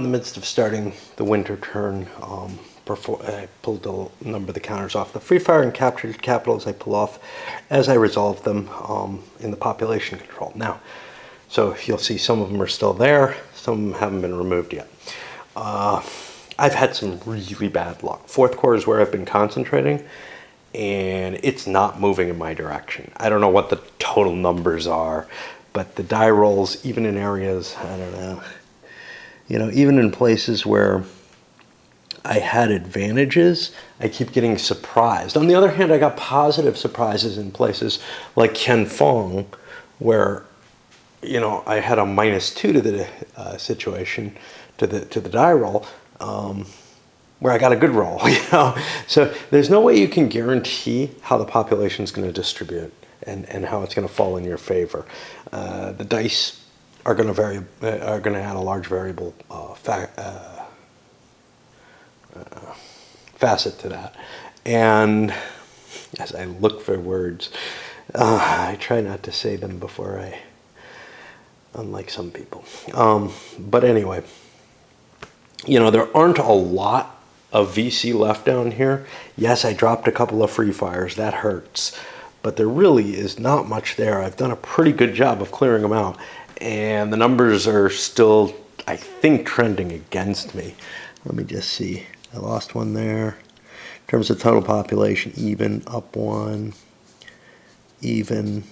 In the midst of starting the winter turn, before I pulled a number of the counters off. The free fire and captured capitals I pull off as I resolve them in the population control. Now, so you'll see some of them are still there, some of them haven't been removed yet. I've had some really bad luck. Fourth quarter is where I've been concentrating, and it's not moving in my direction. I don't know what the total numbers are, but the die rolls, even in areas, I don't know, even in places where I had advantages, I keep getting surprised. On the other hand, I got positive surprises in places like Ken Fong, where, I had a -2 to the situation, to the die roll, where I got a good roll, So there's no way you can guarantee how the population is going to distribute and how it's going to fall in your favor. The dice are going to add a large variable facet to that. And as I look for words, I try not to say them before unlike some people. But anyway, there aren't a lot of VC left down here. Yes, I dropped a couple of free fires. That hurts. But there really is not much there. I've done a pretty good job of clearing them out. And the numbers are still, I think, trending against me. Let me just see. I lost one there. In terms of total population, even, up one, even,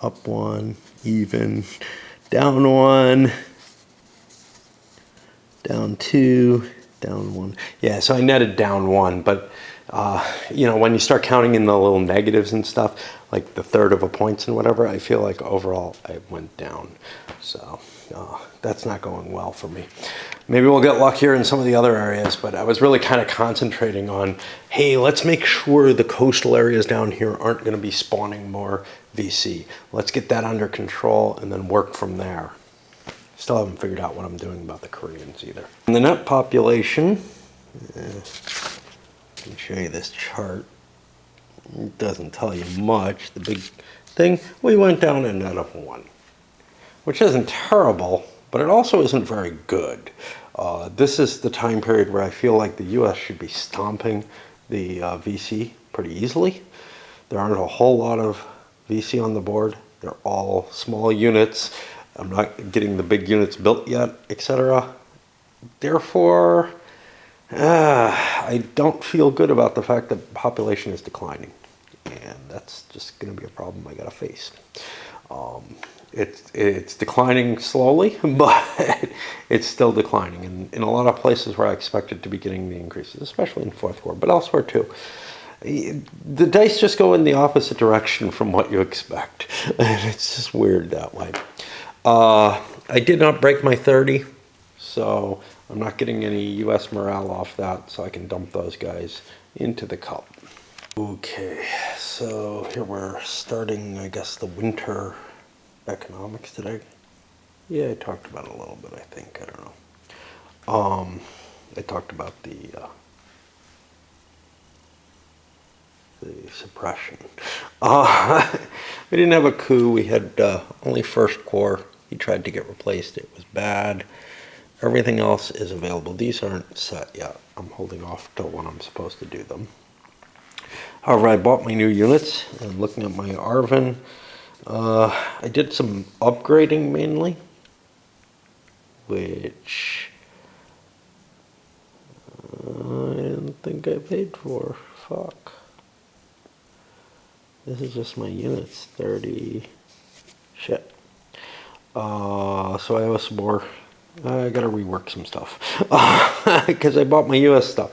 up one, even, down one, down two, down one. Yeah, so I netted down one, but when you start counting in the little negatives and stuff, like the third of a points and whatever, I feel like overall I went down. So that's not going well for me. Maybe we'll get luckier in some of the other areas, but I was really kind of concentrating on, hey, let's make sure the coastal areas down here aren't going to be spawning more VC. Let's get that under control and then work from there. Still haven't figured out what I'm doing about the Koreans either. And the net population, I can show you this chart. It doesn't tell you much. The big thing, we went down and net up one, which isn't terrible, but it also isn't very good. This is the time period where I feel like the U.S. should be stomping the VC pretty easily. There aren't a whole lot of VC on the board. They're all small units. I'm not getting the big units built yet, etc. Therefore, I don't feel good about the fact that population is declining. And that's just going to be a problem I got to face. It's declining slowly, but it's still declining. And in a lot of places where I expected to be getting the increases, especially in fourth quarter, but elsewhere too. The dice just go in the opposite direction from what you expect. And it's just weird that way. I did not break my 30, so I'm not getting any U.S. morale off that, so I can dump those guys into the cup. Okay, so here we're starting, I guess, the winter economics today. Yeah, I talked about it a little bit, I think. I don't know. I talked about the suppression. We didn't have a coup. We had only first corps. He tried to get replaced. It was bad. Everything else is available. These aren't set yet. I'm holding off till when I'm supposed to do them. However, I bought my new units, and looking at my Arvin, I did some upgrading mainly, which I didn't think I paid for. Fuck. This is just my units, 30, shit. So I owe some more. I gotta rework some stuff because I bought my U.S. stuff.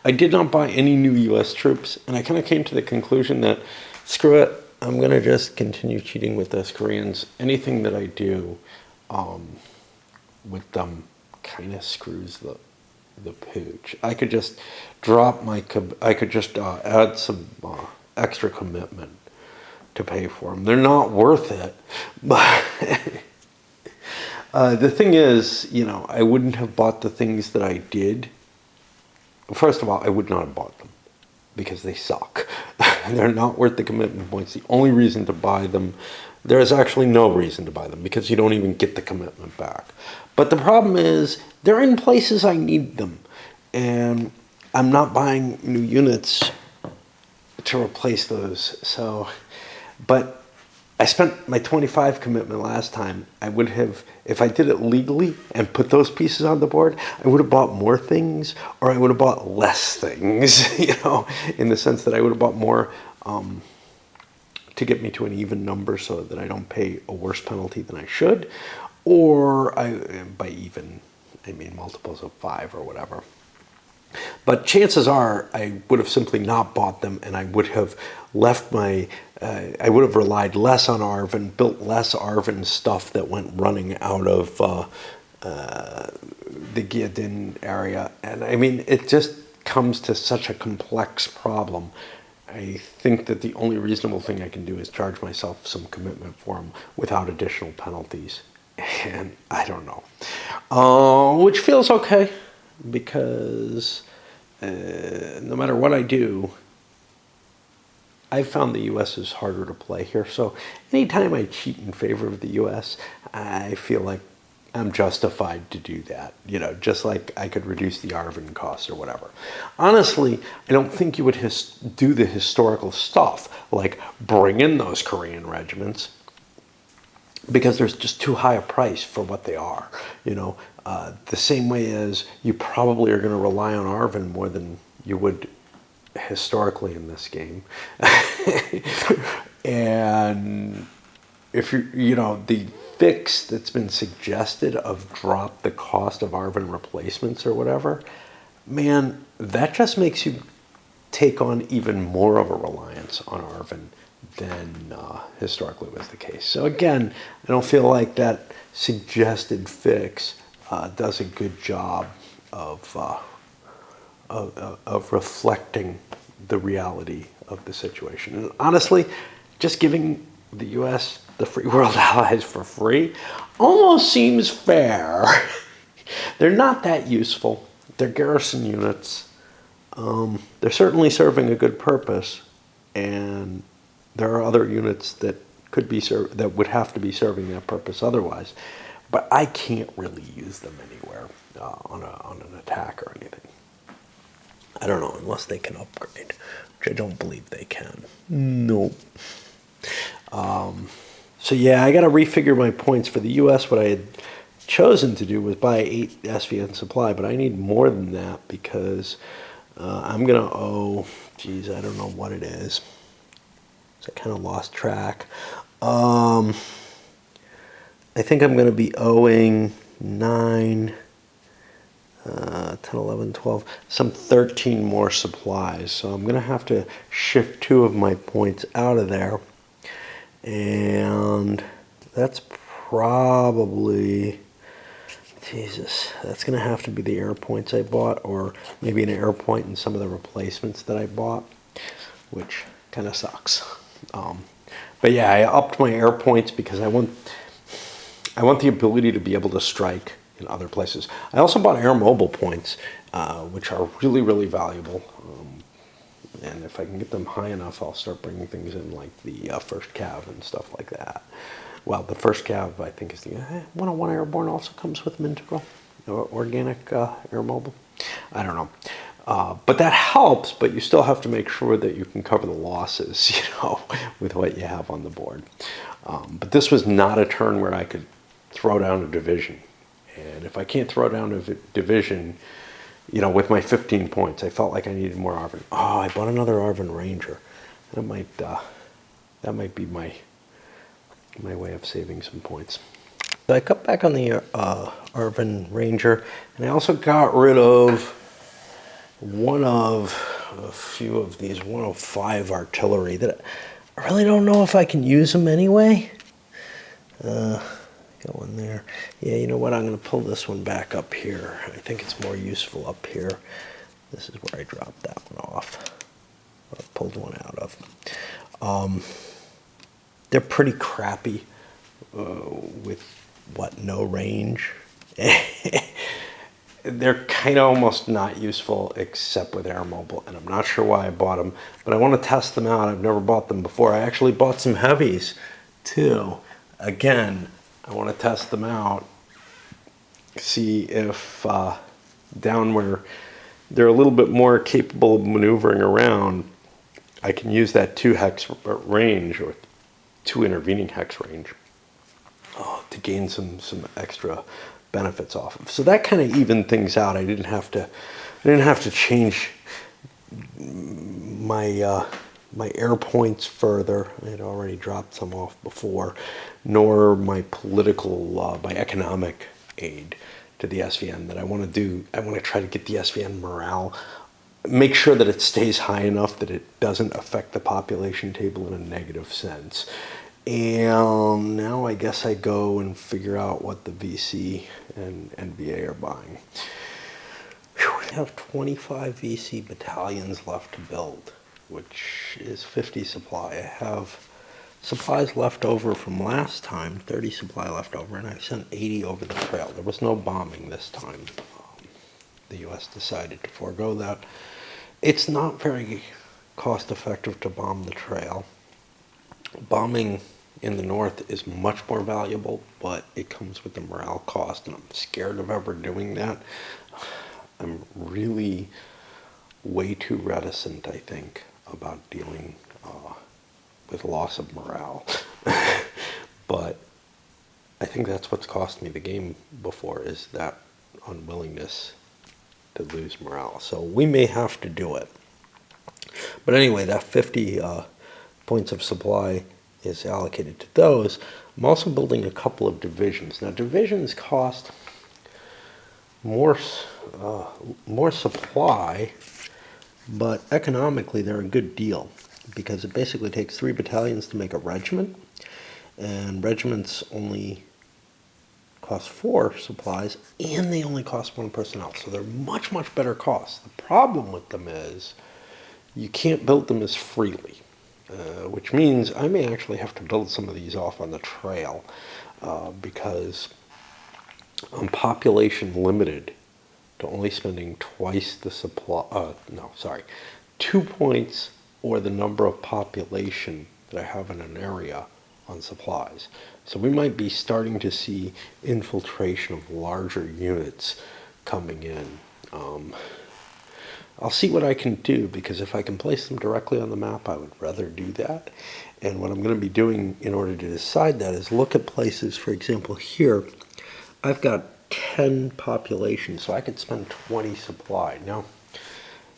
I did not buy any new U.S. troops, and I kind of came to the conclusion that screw it, I'm gonna just continue cheating with those Koreans. Anything that I do with them kind of screws the pooch. I could just drop my. I could just add some extra commitment to pay for them. They're not worth it, but. The thing is, I wouldn't have bought the things that I did. First of all, I would not have bought them because they suck. They're not worth the commitment points. The only reason to buy them, there's actually no reason to buy them because you don't even get the commitment back. But the problem is they're in places I need them, and I'm not buying new units to replace those. So, but I spent my 25 commitment last time. I would have, if I did it legally and put those pieces on the board, I would have bought more things, or I would have bought less things, you know, in the sense that I would have bought more to get me to an even number so that I don't pay a worse penalty than I should, or by even, I mean multiples of 5 or whatever. But chances are I would have simply not bought them, and I would have left my, I would have relied less on Arvin, built less Arvin stuff that went running out of the Gyadin area. And I mean, it just comes to such a complex problem. I think that the only reasonable thing I can do is charge myself some commitment for them without additional penalties. And I don't know, which feels okay. Because no matter what I do, I've found the U.S. is harder to play here. So anytime I cheat in favor of the U.S., I feel like I'm justified to do that. You know, just like I could reduce the Arvin costs or whatever. Honestly, I don't think you would do the historical stuff, like bring in those Korean regiments, because there's just too high a price for what they are, you know. The same way as you probably are going to rely on Arvin more than you would historically in this game. And if you know, the fix that's been suggested of drop the cost of Arvin replacements or whatever, man, that just makes you take on even more of a reliance on Arvin than historically was the case. So again, I don't feel like that suggested fix does a good job of reflecting the reality of the situation. And honestly, just giving the U.S. the free world allies for free almost seems fair. They're not that useful. They're garrison units. They're certainly serving a good purpose, and there are other units that could be that would have to be serving that purpose otherwise. But I can't really use them anywhere on an attack or anything. I don't know, unless they can upgrade, which I don't believe they can. No. So yeah, I got to refigure my points for the U.S. What I had chosen to do was buy 8 SVN supply, but I need more than that because I'm going to owe, geez, I don't know what it is. So I kind of lost track. I think I'm going to be owing 9, 10, 11, 12, some 13 more supplies. So I'm going to have to shift 2 of my points out of there. And that's probably, Jesus, that's going to have to be the air points I bought, or maybe an air point in some of the replacements that I bought, which kind of sucks. But yeah, I upped my air points because I want the ability to be able to strike in other places. I also bought air mobile points, which are really, really valuable. And if I can get them high enough, I'll start bringing things in like the first cav and stuff like that. Well, the first cav, I think, is the 101 Airborne also comes with an integral, organic air mobile. I don't know. But that helps, but you still have to make sure that you can cover the losses, you know, with what you have on the board. But this was not a turn where I could throw down a division. And if I can't throw down a division, you know, with my 15 points, I felt like I needed more Arvin. Oh, I bought another Arvin Ranger. That might be my way of saving some points. So I cut back on the Arvin Ranger, and I also got rid of one of a few of these 105 artillery that I really don't know if I can use them anyway. Got one there. Yeah, you know what? I'm going to pull this one back up here. I think it's more useful up here. This is where I dropped that one off. Or pulled one out of. They're pretty crappy with, no range. they're kind of almost not useful except with Air Mobile, and I'm not sure why I bought them, but I want to test them out. I've never bought them before. I actually bought some heavies too. Again, I want to test them out, see if down where they're a little bit more capable of maneuvering around, I can use that 2 hex range or 2 intervening hex range to gain some extra benefits off of. So that kind of evened things out. I didn't have to change my my air points further. I had already dropped some off before, nor my my economic aid to the SVN that I want to do. I want to try to get the SVN morale, make sure that it stays high enough that it doesn't affect the population table in a negative sense. And now I guess I go and figure out what the VC and NVA are buying. I have 25 VC battalions left to build, which is 50 supply. I have supplies left over from last time, 30 supply left over, and I sent 80 over the trail. There was no bombing this time. The U.S. decided to forego that. It's not very cost effective to bomb the trail. Bombing in the north is much more valuable, but it comes with a morale cost, and I'm scared of ever doing that. I'm really way too reticent, I think, about dealing with loss of morale. But I think that's what's cost me the game before, is that unwillingness to lose morale. So we may have to do it. But anyway, that 50 points of supply is allocated to those. I'm also building a couple of divisions. Now, divisions cost more supply, but economically they're a good deal, because it basically takes 3 battalions to make a regiment, and regiments only cost 4 supplies, and they only cost 1 personnel, so they're much, much better costs. The problem with them is you can't build them as freely, which means I may actually have to build some of these off on the trail, because I'm population limited to only spending twice the supply, 2 points or the number of population that I have in an area on supplies. So we might be starting to see infiltration of larger units coming in. I'll see what I can do, because if I can place them directly on the map, I would rather do that. And what I'm going to be doing in order to decide that is look at places. For example, here I've got 10 population, so I could spend 20 supply. Now,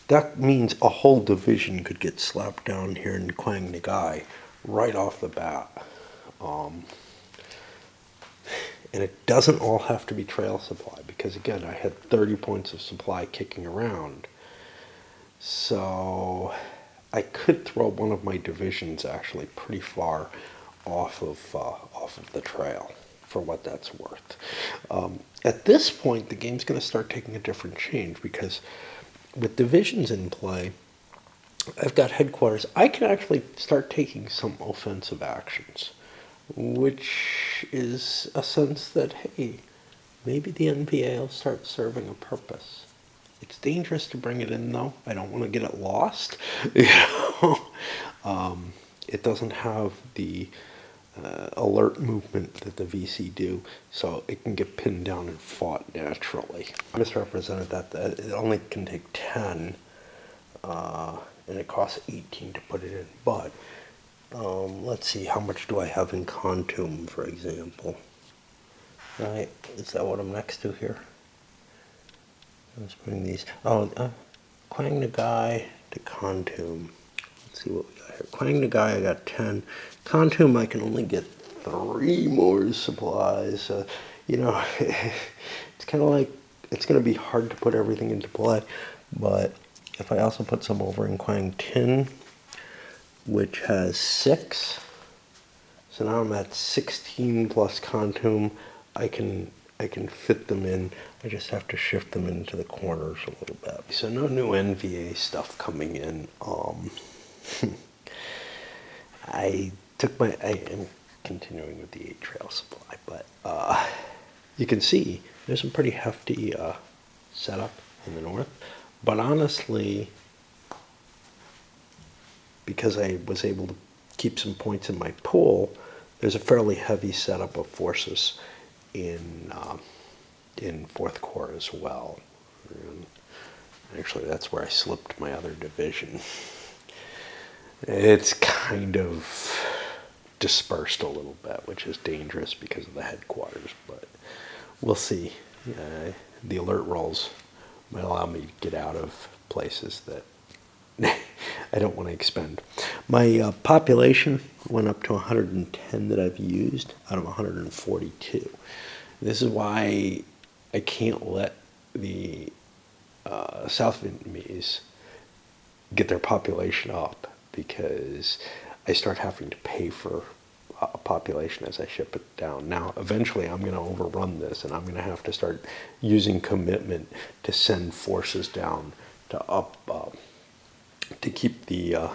that means a whole division could get slapped down here in Quang Nagai right off the bat. And it doesn't all have to be trail supply, because again, I had 30 points of supply kicking around. So I could throw one of my divisions actually pretty far off of the trail, for what that's worth. At this point, the game's going to start taking a different change, because with divisions in play, I've got headquarters. I can actually start taking some offensive actions, which is a sense that, hey, maybe the NVA will start serving a purpose. It's dangerous to bring it in, though. I don't want to get it lost. It doesn't have the alert movement that the VC do, so it can get pinned down and fought naturally. I misrepresented that it only can take 10, and it costs 18 to put it in. But let's see, how much do I have in Khantum, for example? Right, is that what I'm next to here? I was putting these. Quang Nagai to Khantum. Let's see what we got here. Quang Nagai, I got 10. Khantum, I can only get 3 more supplies. It's kind of like, it's going to be hard to put everything into play. But if I also put some over in Quang Tin, which has 6, so now I'm at 16 plus Khantum. I can fit them in. I just have to shift them into the corners a little bit. So no new NVA stuff coming in. I am continuing with the 8 trail supply, but you can see there's some pretty hefty setup in the north. But honestly, because I was able to keep some points in my pool, there's a fairly heavy setup of forces in fourth corps as well. And actually, that's where I slipped my other division. It's kind of dispersed a little bit, which is dangerous because of the headquarters, but we'll see. The alert rolls might allow me to get out of places that I don't want to expend. My population went up to 110 that I've used out of 142. This is why I can't let the South Vietnamese get their population up, because I start having to pay for a population as I ship it down. Now, eventually I'm going to overrun this, and I'm going to have to start using commitment to send forces down to to keep the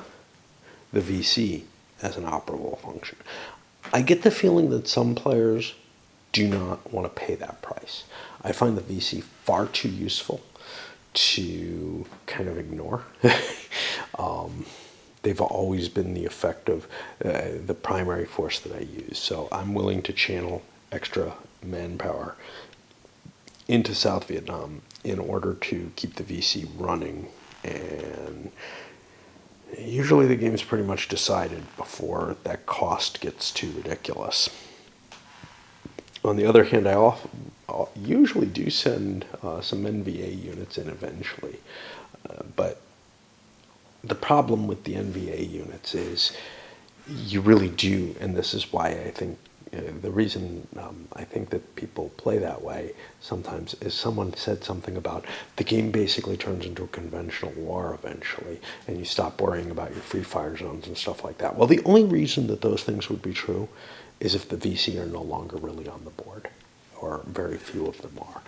VC as an operable function. I get the feeling that some players do not want to pay that price. I find the VC far too useful to kind of ignore. They've always been the effective, the primary force that I use. So I'm willing to channel extra manpower into South Vietnam in order to keep the VC running. And usually the game's pretty much decided before that cost gets too ridiculous. On the other hand, I usually do send some NVA units in eventually, but the problem with the NVA units is you really do, and this is why I think the reason I think that people play that way sometimes is someone said something about the game basically turns into a conventional war eventually, and you stop worrying about your free fire zones and stuff like that. Well, the only reason that those things would be true is if the VC are no longer really on the board, or very few of them are.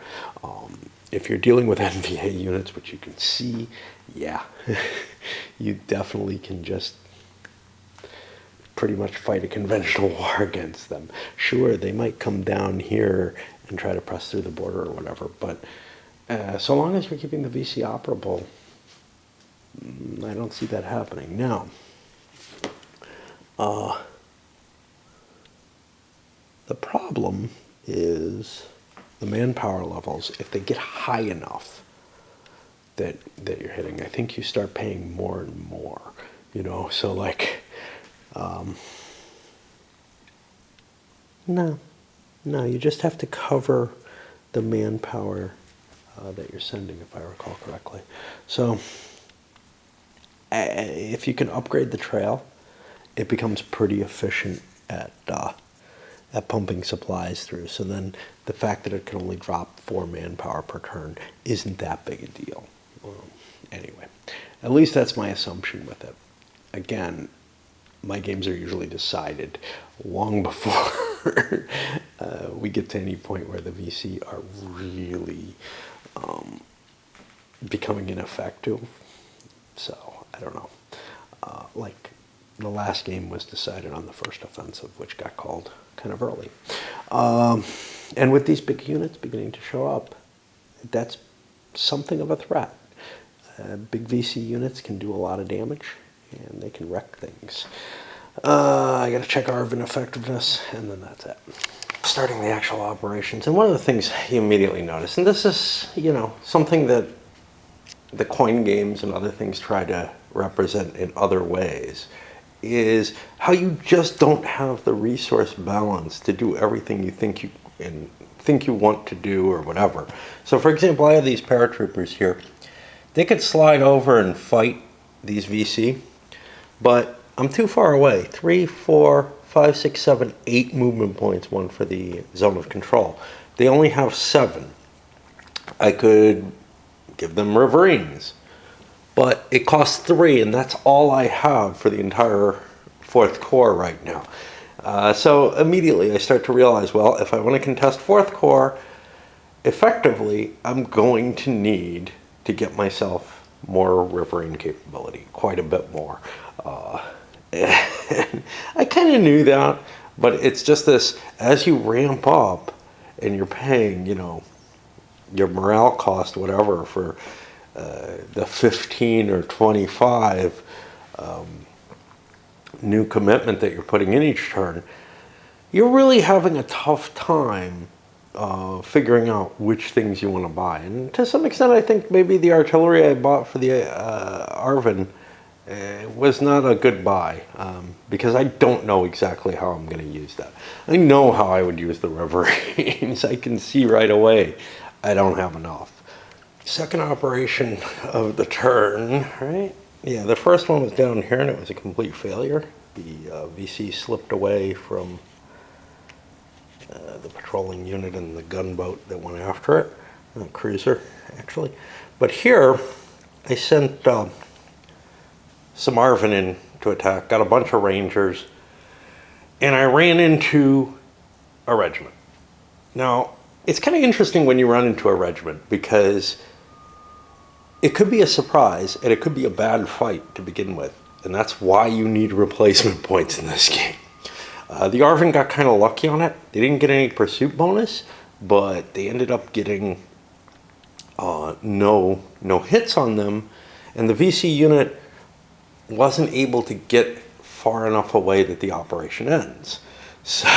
If you're dealing with NVA units, which you can see, yeah, you definitely can just pretty much fight a conventional war against them. Sure, they might come down here and try to press through the border or whatever, but so long as you're keeping the VC operable, I don't see that happening. Now, the problem is the manpower levels. If they get high enough that you're hitting, I think you start paying more and more, so like no, you just have to cover the manpower that you're sending, if I recall correctly. So if you can upgrade the trail, it becomes pretty efficient at pumping supplies through. So then the fact that it can only drop 4 manpower per turn isn't that big a deal. Anyway, at least that's my assumption with it. Again, my games are usually decided long before we get to any point where the VC are really becoming ineffective. So, I don't know. Like, the last game was decided on the first offensive, which got called kind of early. And with these big units beginning to show up, that's something of a threat. Big VC units can do a lot of damage, and they can wreck things. I got to check ARVN effectiveness, and then that's it. Starting the actual operations, and one of the things you immediately notice, and this is, something that the coin games and other things try to represent in other ways, is how you just don't have the resource balance to do everything you think you want to do or whatever. So, for example, I have these paratroopers here. They could slide over and fight these VC, but I'm too far away. 3, 4, 5, 6, 7, 8 movement points, one for the zone of control. They only have 7. I could give them riverines, but it costs 3, and that's all I have for the entire 4th Corps right now. So immediately I start to realize, well, if I want to contest 4th Corps effectively, I'm going to need to get myself more riverine capability, quite a bit more. And I kind of knew that, but it's just this, as you ramp up and you're paying, your morale cost, whatever, for the 15 or 25 new commitment that you're putting in each turn, you're really having a tough time figuring out which things you want to buy. And to some extent, I think maybe the artillery I bought for the Arvin was not a good buy, because I don't know exactly how I'm going to use that. I know how I would use the Reveries. I can see right away I don't have enough. Second operation of the turn, right? Yeah, the first one was down here and it was a complete failure. The VC slipped away from the patrolling unit and the gunboat that went after it, the cruiser actually. But here I sent some Arvin in to attack, got a bunch of Rangers, and I ran into a regiment. Now, it's kind of interesting when you run into a regiment, because it could be a surprise and it could be a bad fight to begin with. And that's why you need replacement points in this game. The Arvin got kind of lucky on it. They didn't get any pursuit bonus, but they ended up getting no hits on them. And the VC unit wasn't able to get far enough away that the operation ends. So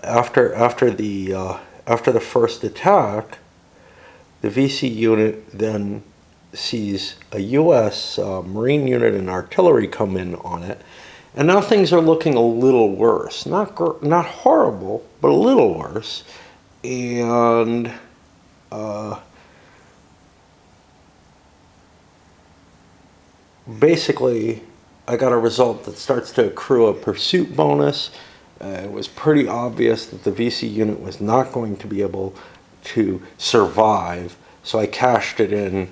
after the first attack, the VC unit then sees a U.S. Marine unit and artillery come in on it, and now things are looking a little worse. Not horrible, but a little worse. And basically, I got a result that starts to accrue a pursuit bonus. It was pretty obvious that the VC unit was not going to be able to survive, so I cashed it in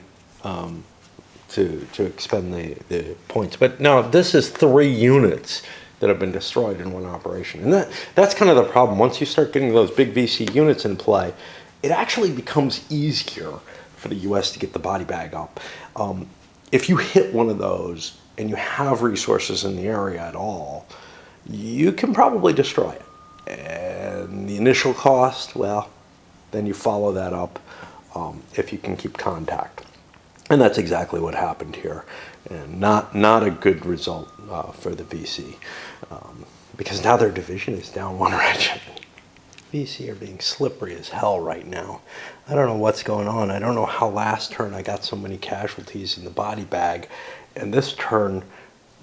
to expend the points. But now this is 3 units that have been destroyed in one operation, and that's kind of the problem. Once you start getting those big VC units in play, it actually becomes easier for the US to get the body bag up. If you hit one of those and you have resources in the area at all, you can probably destroy it. And the initial cost, well, then you follow that up if you can keep contact. And that's exactly what happened here. And not a good result for the VC, because now their division is down 1 regiment. VC are being slippery as hell right now. I don't know what's going on. I don't know how last turn I got so many casualties in the body bag, and this turn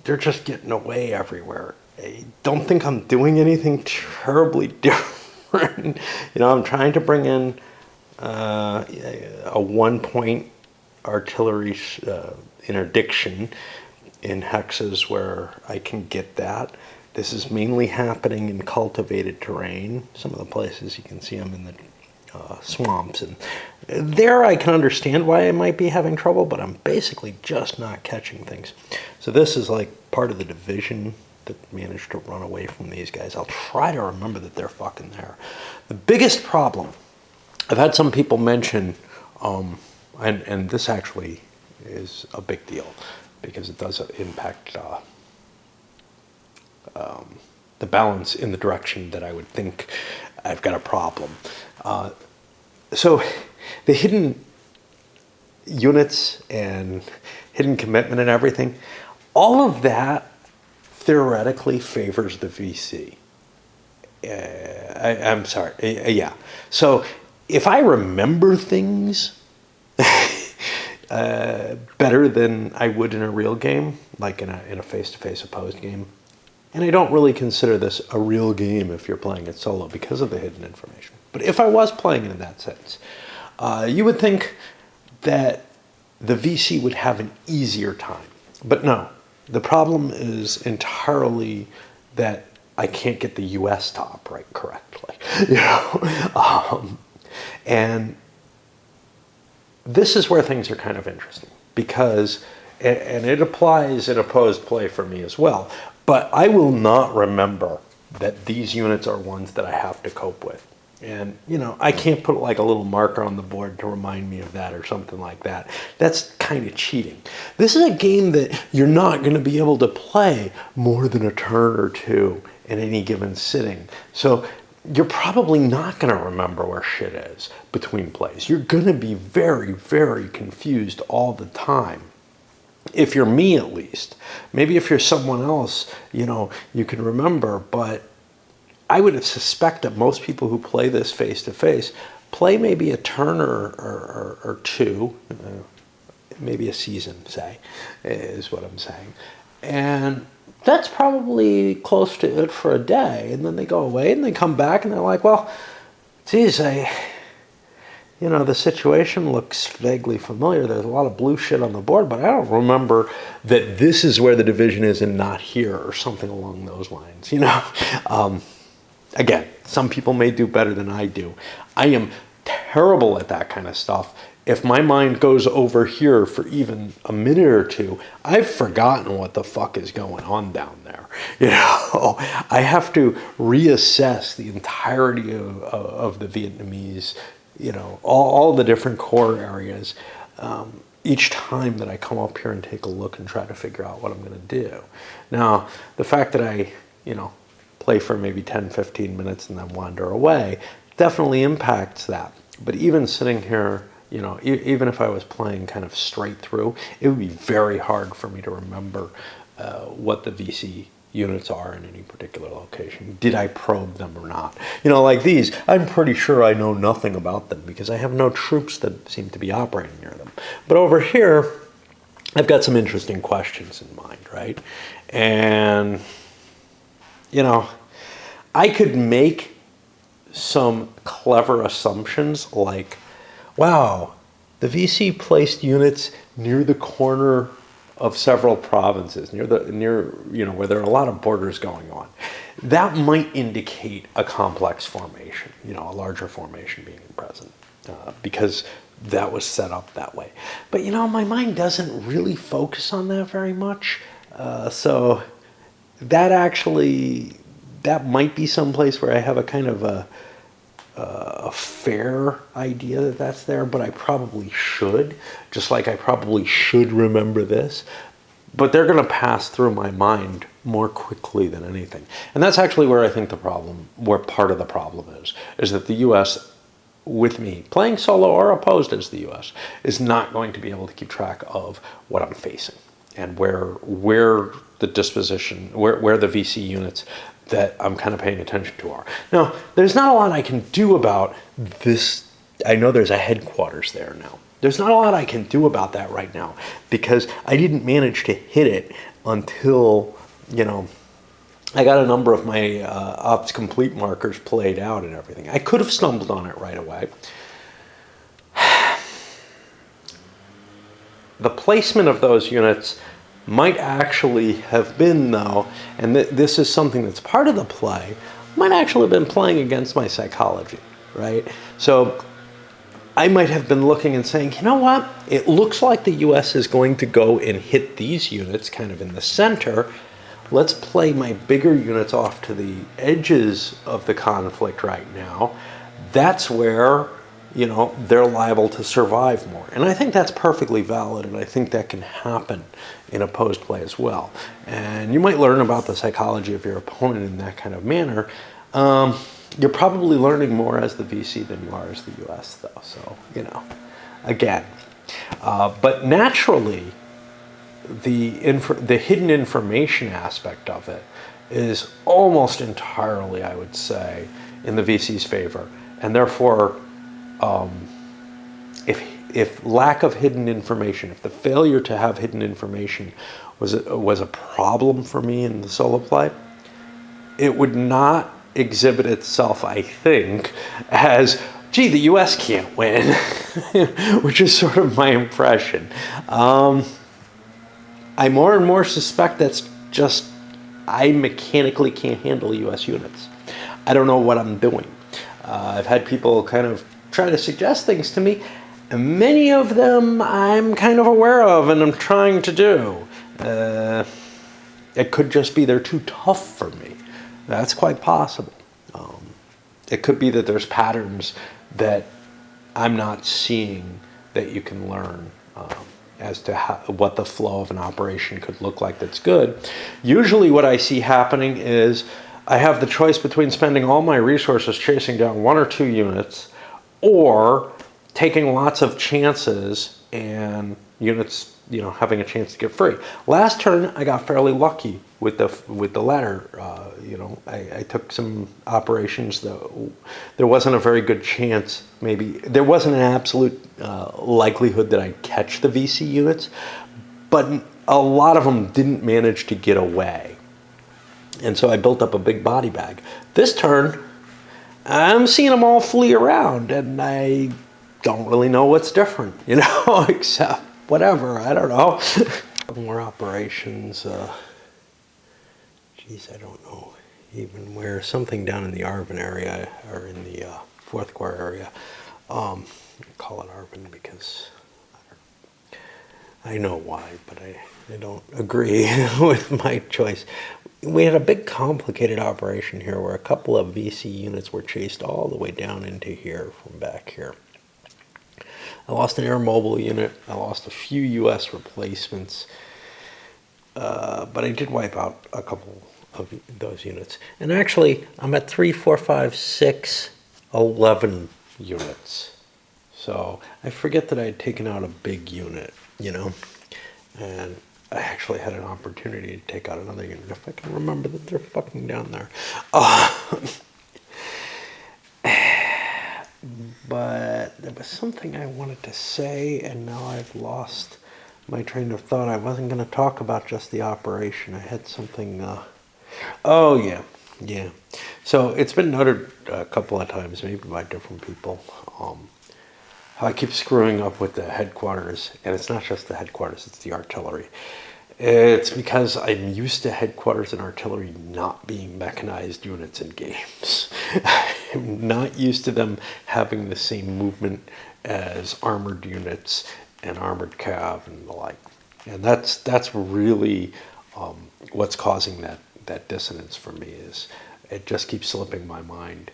they're just getting away everywhere. I don't think I'm doing anything terribly different. You know, I'm trying to bring in a 1-point artillery interdiction in hexes where I can get that. This is mainly happening in cultivated terrain. Some of the places you can see I'm in the swamps, and there I can understand why I might be having trouble, but I'm basically just not catching things. So this is like part of the division that managed to run away from these guys. I'll try to remember that they're fucking there. The biggest problem, I've had some people mention, and this actually is a big deal because it does impact the balance in the direction that I would think I've got a problem. So the hidden units and hidden commitment and everything, all of that theoretically favors the VC. I'm sorry, yeah. So if I remember things better than I would in a real game, like in a face-to-face opposed game, and I don't really consider this a real game if you're playing it solo because of the hidden information. But if I was playing it in that sense, you would think that the VC would have an easier time. But no, the problem is entirely that I can't get the US to operate correctly. You know? And this is where things are kind of interesting because, and it applies in opposed play for me as well, but I will not remember that these units are ones that I have to cope with. And, you know, I can't put like a little marker on the board to remind me of that or something like that. That's kind of cheating. This is a game that you're not going to be able to play more than a turn or two in any given sitting. So you're probably not going to remember where shit is between plays. You're going to be very, very confused all the time. If you're me, at least. Maybe if you're someone else, you can remember, but I would suspect that most people who play this face-to-face play maybe a turn or two, maybe a season, say, is what I'm saying. And that's probably close to it for a day. And then they go away and they come back and they're like, well, geez, the situation looks vaguely familiar. There's a lot of blue shit on the board, but I don't remember that this is where the division is and not here, or something along those lines, Again, some people may do better than I do. I am terrible at that kind of stuff. If my mind goes over here for even a minute or two, I've forgotten what the fuck is going on down there. I have to reassess the entirety of the Vietnamese, all the different core areas each time that I come up here and take a look and try to figure out what I'm going to do. Now, the fact that I, play for maybe 10, 15 minutes and then wander away definitely impacts that. But even sitting here, even if I was playing kind of straight through, it would be very hard for me to remember what the VC units are in any particular location. Did I probe them or not? Like these, I'm pretty sure I know nothing about them because I have no troops that seem to be operating near them. But over here, I've got some interesting questions in mind, right? And I could make some clever assumptions like, wow, the VC placed units near the corner of several provinces, near where there are a lot of borders going on. That might indicate a complex formation, a larger formation being present, because that was set up that way. But my mind doesn't really focus on that very much, so that might be someplace where I have a kind of a fair idea that that's there, but I probably should, just like I probably should remember this. But they're going to pass through my mind more quickly than anything. And that's actually where I think where part of the problem is that the U.S., with me playing solo or opposed as the U.S., is not going to be able to keep track of what I'm facing and where the disposition, where the VC units that I'm kind of paying attention to are. Now, there's not a lot I can do about this. I know there's a headquarters there now. There's not a lot I can do about that right now because I didn't manage to hit it until, I got a number of my ops complete markers played out and everything. I could have stumbled on it right away. The placement of those units might actually have been, though, and this is something that's part of the play, might actually have been playing against my psychology, right? So I might have been looking and saying, you know what? It looks like the U.S. is going to go and hit these units kind of in the center. Let's play my bigger units off to the edges of the conflict right now. That's where, they're liable to survive more. And I think that's perfectly valid, and I think that can happen in opposed play as well. And you might learn about the psychology of your opponent in that kind of manner. You're probably learning more as the VC than you are as the US, though. So, again. But naturally, the hidden information aspect of it is almost entirely, I would say, in the VC's favor. And therefore, if lack of hidden information, if the failure to have hidden information was a problem for me in the solo play, it would not exhibit itself, I think, as, gee, the US can't win, which is sort of my impression. I more and more suspect that's just, I mechanically can't handle US units. I don't know what I'm doing. I've had people kind of try to suggest things to me, and many of them I'm kind of aware of and I'm trying to do. It could just be they're too tough for me. That's quite possible. It could be that there's patterns that I'm not seeing that you can learn as to what the flow of an operation could look like that's good. Usually what I see happening is I have the choice between spending all my resources chasing down 1 or 2 units, or taking lots of chances and units, having a chance to get free. Last turn, I got fairly lucky with the latter. I took some operations that there wasn't a very good chance. Maybe there wasn't an absolute likelihood that I'd catch the VC units, but a lot of them didn't manage to get away. And so I built up a big body bag. This turn, I'm seeing them all flee around, and I don't really know what's different, except whatever, I don't know. More operations, geez, I don't know even where. Something down in the Arvin area, or in the Fourth Corps area. I call it Arvin because I know why, but I don't agree with my choice. We had a big complicated operation here where a couple of VC units were chased all the way down into here from back here. I lost an air mobile unit. I lost a few US replacements. But I did wipe out a couple of those units. And actually, I'm at 3, 4, 5, 6, 11 units. So I forget that I had taken out a big unit, and I actually had an opportunity to take out another unit, if I can remember that they're fucking down there. But there was something I wanted to say, and now I've lost my train of thought. I wasn't going to talk about just the operation. I had something, oh yeah. So it's been noted a couple of times, maybe by different people, how I keep screwing up with the headquarters, and it's not just the headquarters, it's the artillery. It's because I'm used to headquarters and artillery not being mechanized units in games. I'm not used to them having the same movement as armored units and armored cav and the like. And that's really what's causing that dissonance for me, is it just keeps slipping my mind.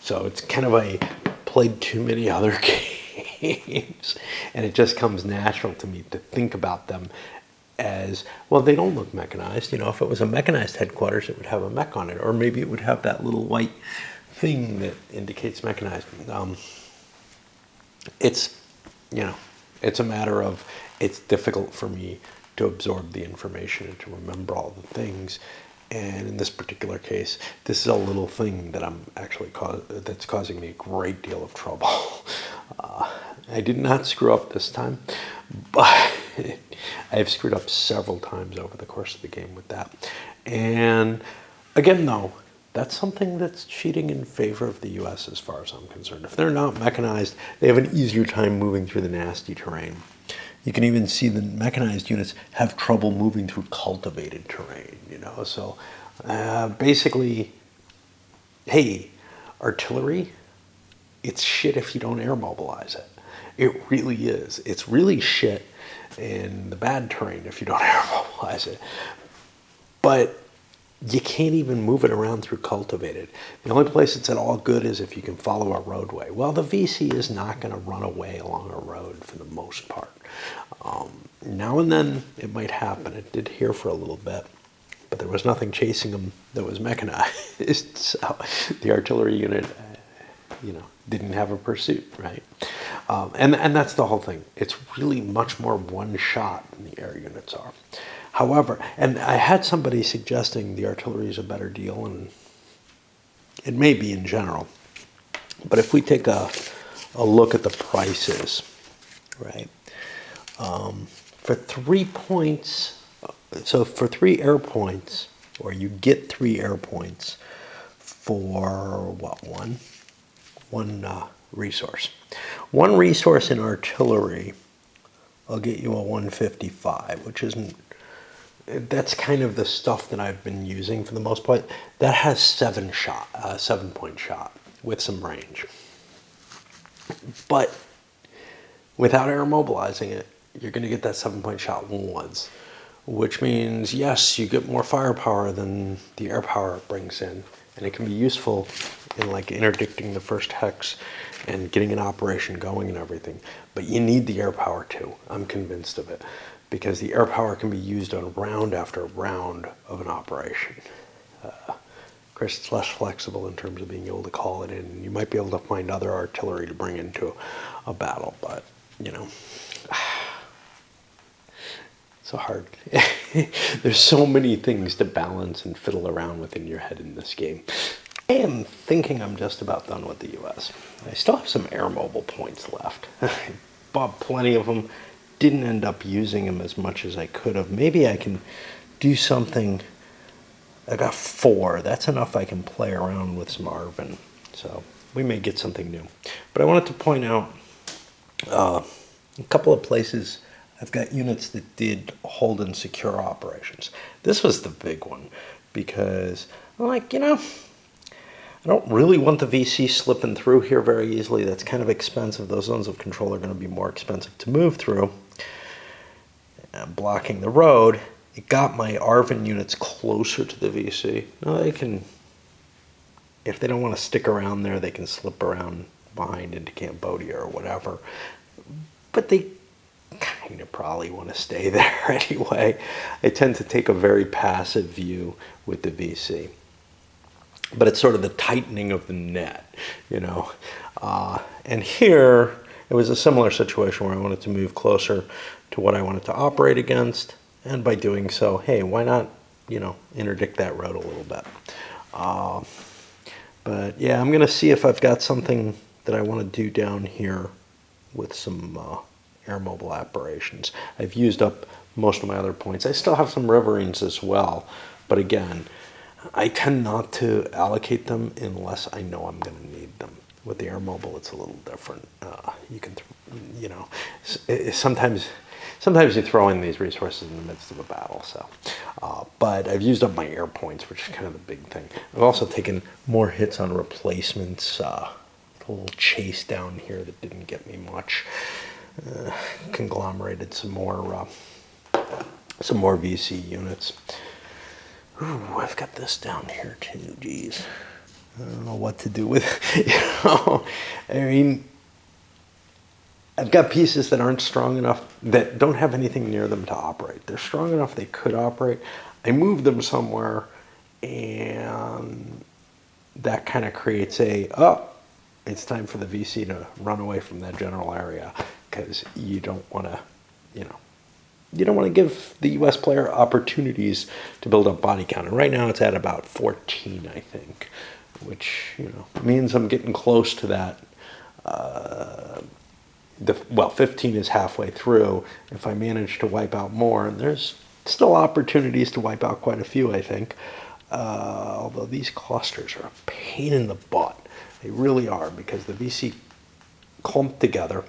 So it's kind of played too many other games, and it just comes natural to me to think about them as, well, they don't look mechanized. If it was a mechanized headquarters, it would have a mech on it, or maybe it would have that little white thing that indicates mechanized. It's a matter of, it's difficult for me to absorb the information and to remember all the things. And in this particular case, this is a little thing that I'm actually that's causing me a great deal of trouble. I did not screw up this time, but I've screwed up several times over the course of the game with that. And again, though, that's something that's cheating in favor of the US as far as I'm concerned. If they're not mechanized, they have an easier time moving through the nasty terrain. You can even see the mechanized units have trouble moving through cultivated terrain, So basically, hey, artillery, it's shit if you don't air mobilize it. It really is. It's really shit in the bad terrain if you don't air mobilize it. But you can't even move it around through cultivated. The only place it's at all good is if you can follow a roadway. Well, the VC is not going to run away along a road for the most part. Now and then it might happen. It did here for a little bit, but there was nothing chasing them that was mechanized. So the artillery unit, didn't have a pursuit, right? And that's the whole thing. It's really much more one shot than the air units are. However, and I had somebody suggesting the artillery is a better deal, and it may be in general, but if we take a look at the prices, right? For 3 points, so for 3 air points, or you get 3 air points for what, one resource. One resource in artillery, I'll get you a 155, which isn't, that's kind of the stuff that I've been using for the most part. That has 7-point shot with some range. But without air mobilizing it, you're going to get that 7-point shot once, which means, yes, you get more firepower than the air power it brings in, and it can be useful in like interdicting the first hex and getting an operation going and everything. But you need the air power too. I'm convinced of it, because the air power can be used on round after round of an operation. Of course, it's less flexible in terms of being able to call it in. And you might be able to find other artillery to bring into a battle, but, you know, it's so hard. There's so many things to balance and fiddle around with in your head in this game. I am thinking I'm just about done with the US. I still have some air mobile points left. I bought plenty of them. Didn't end up using them as much as I could have. Maybe I can do something. I got 4. That's enough I can play around with some Arvin. So we may get something new. But I wanted to point out a couple of places I've got units that did hold and secure operations. This was the big one because I'm like, you know, I don't really want the VC slipping through here very easily. That's kind of expensive. Those zones of control are going to be more expensive to move through. And blocking the road, it got my Arvin units closer to the VC. Now they can, if they don't want to stick around there, they can slip around behind into Cambodia or whatever. But they kind of probably want to stay there anyway. I tend to take a very passive view with the VC. But it's sort of the tightening of the net, you know. And here, it was a similar situation where I wanted to move closer to what I wanted to operate against. And by doing so, hey, why not, you know, interdict that road a little bit. But yeah, I'm going to see if I've got something that I want to do down here with some air mobile operations. I've used up most of my other points. I still have some riverines as well. But again, I tend not to allocate them unless I know I'm going to need them. With the air mobile, it's a little different. You can, you know, sometimes you throw in these resources in the midst of a battle. So, but I've used up my air points, which is kind of the big thing. I've also taken more hits on replacements. A little chase down here that didn't get me much. Conglomerated some more VC units. Ooh, I've got this down here too. Geez, I don't know what to do with it. You know, I mean, I've got pieces that aren't strong enough, that don't have anything near them to operate. They're strong enough they could operate. I move them somewhere, and that kind of creates it's time for the VC to run away from that general area, because you don't want to, you know, you don't want to give the US player opportunities to build up body count. And right now it's at about 14, I think, which, you know, means I'm getting close to that. 15 is halfway through. If I manage to wipe out more, and there's still opportunities to wipe out quite a few, I think. Although these clusters are a pain in the butt. They really are, because the VC clump together.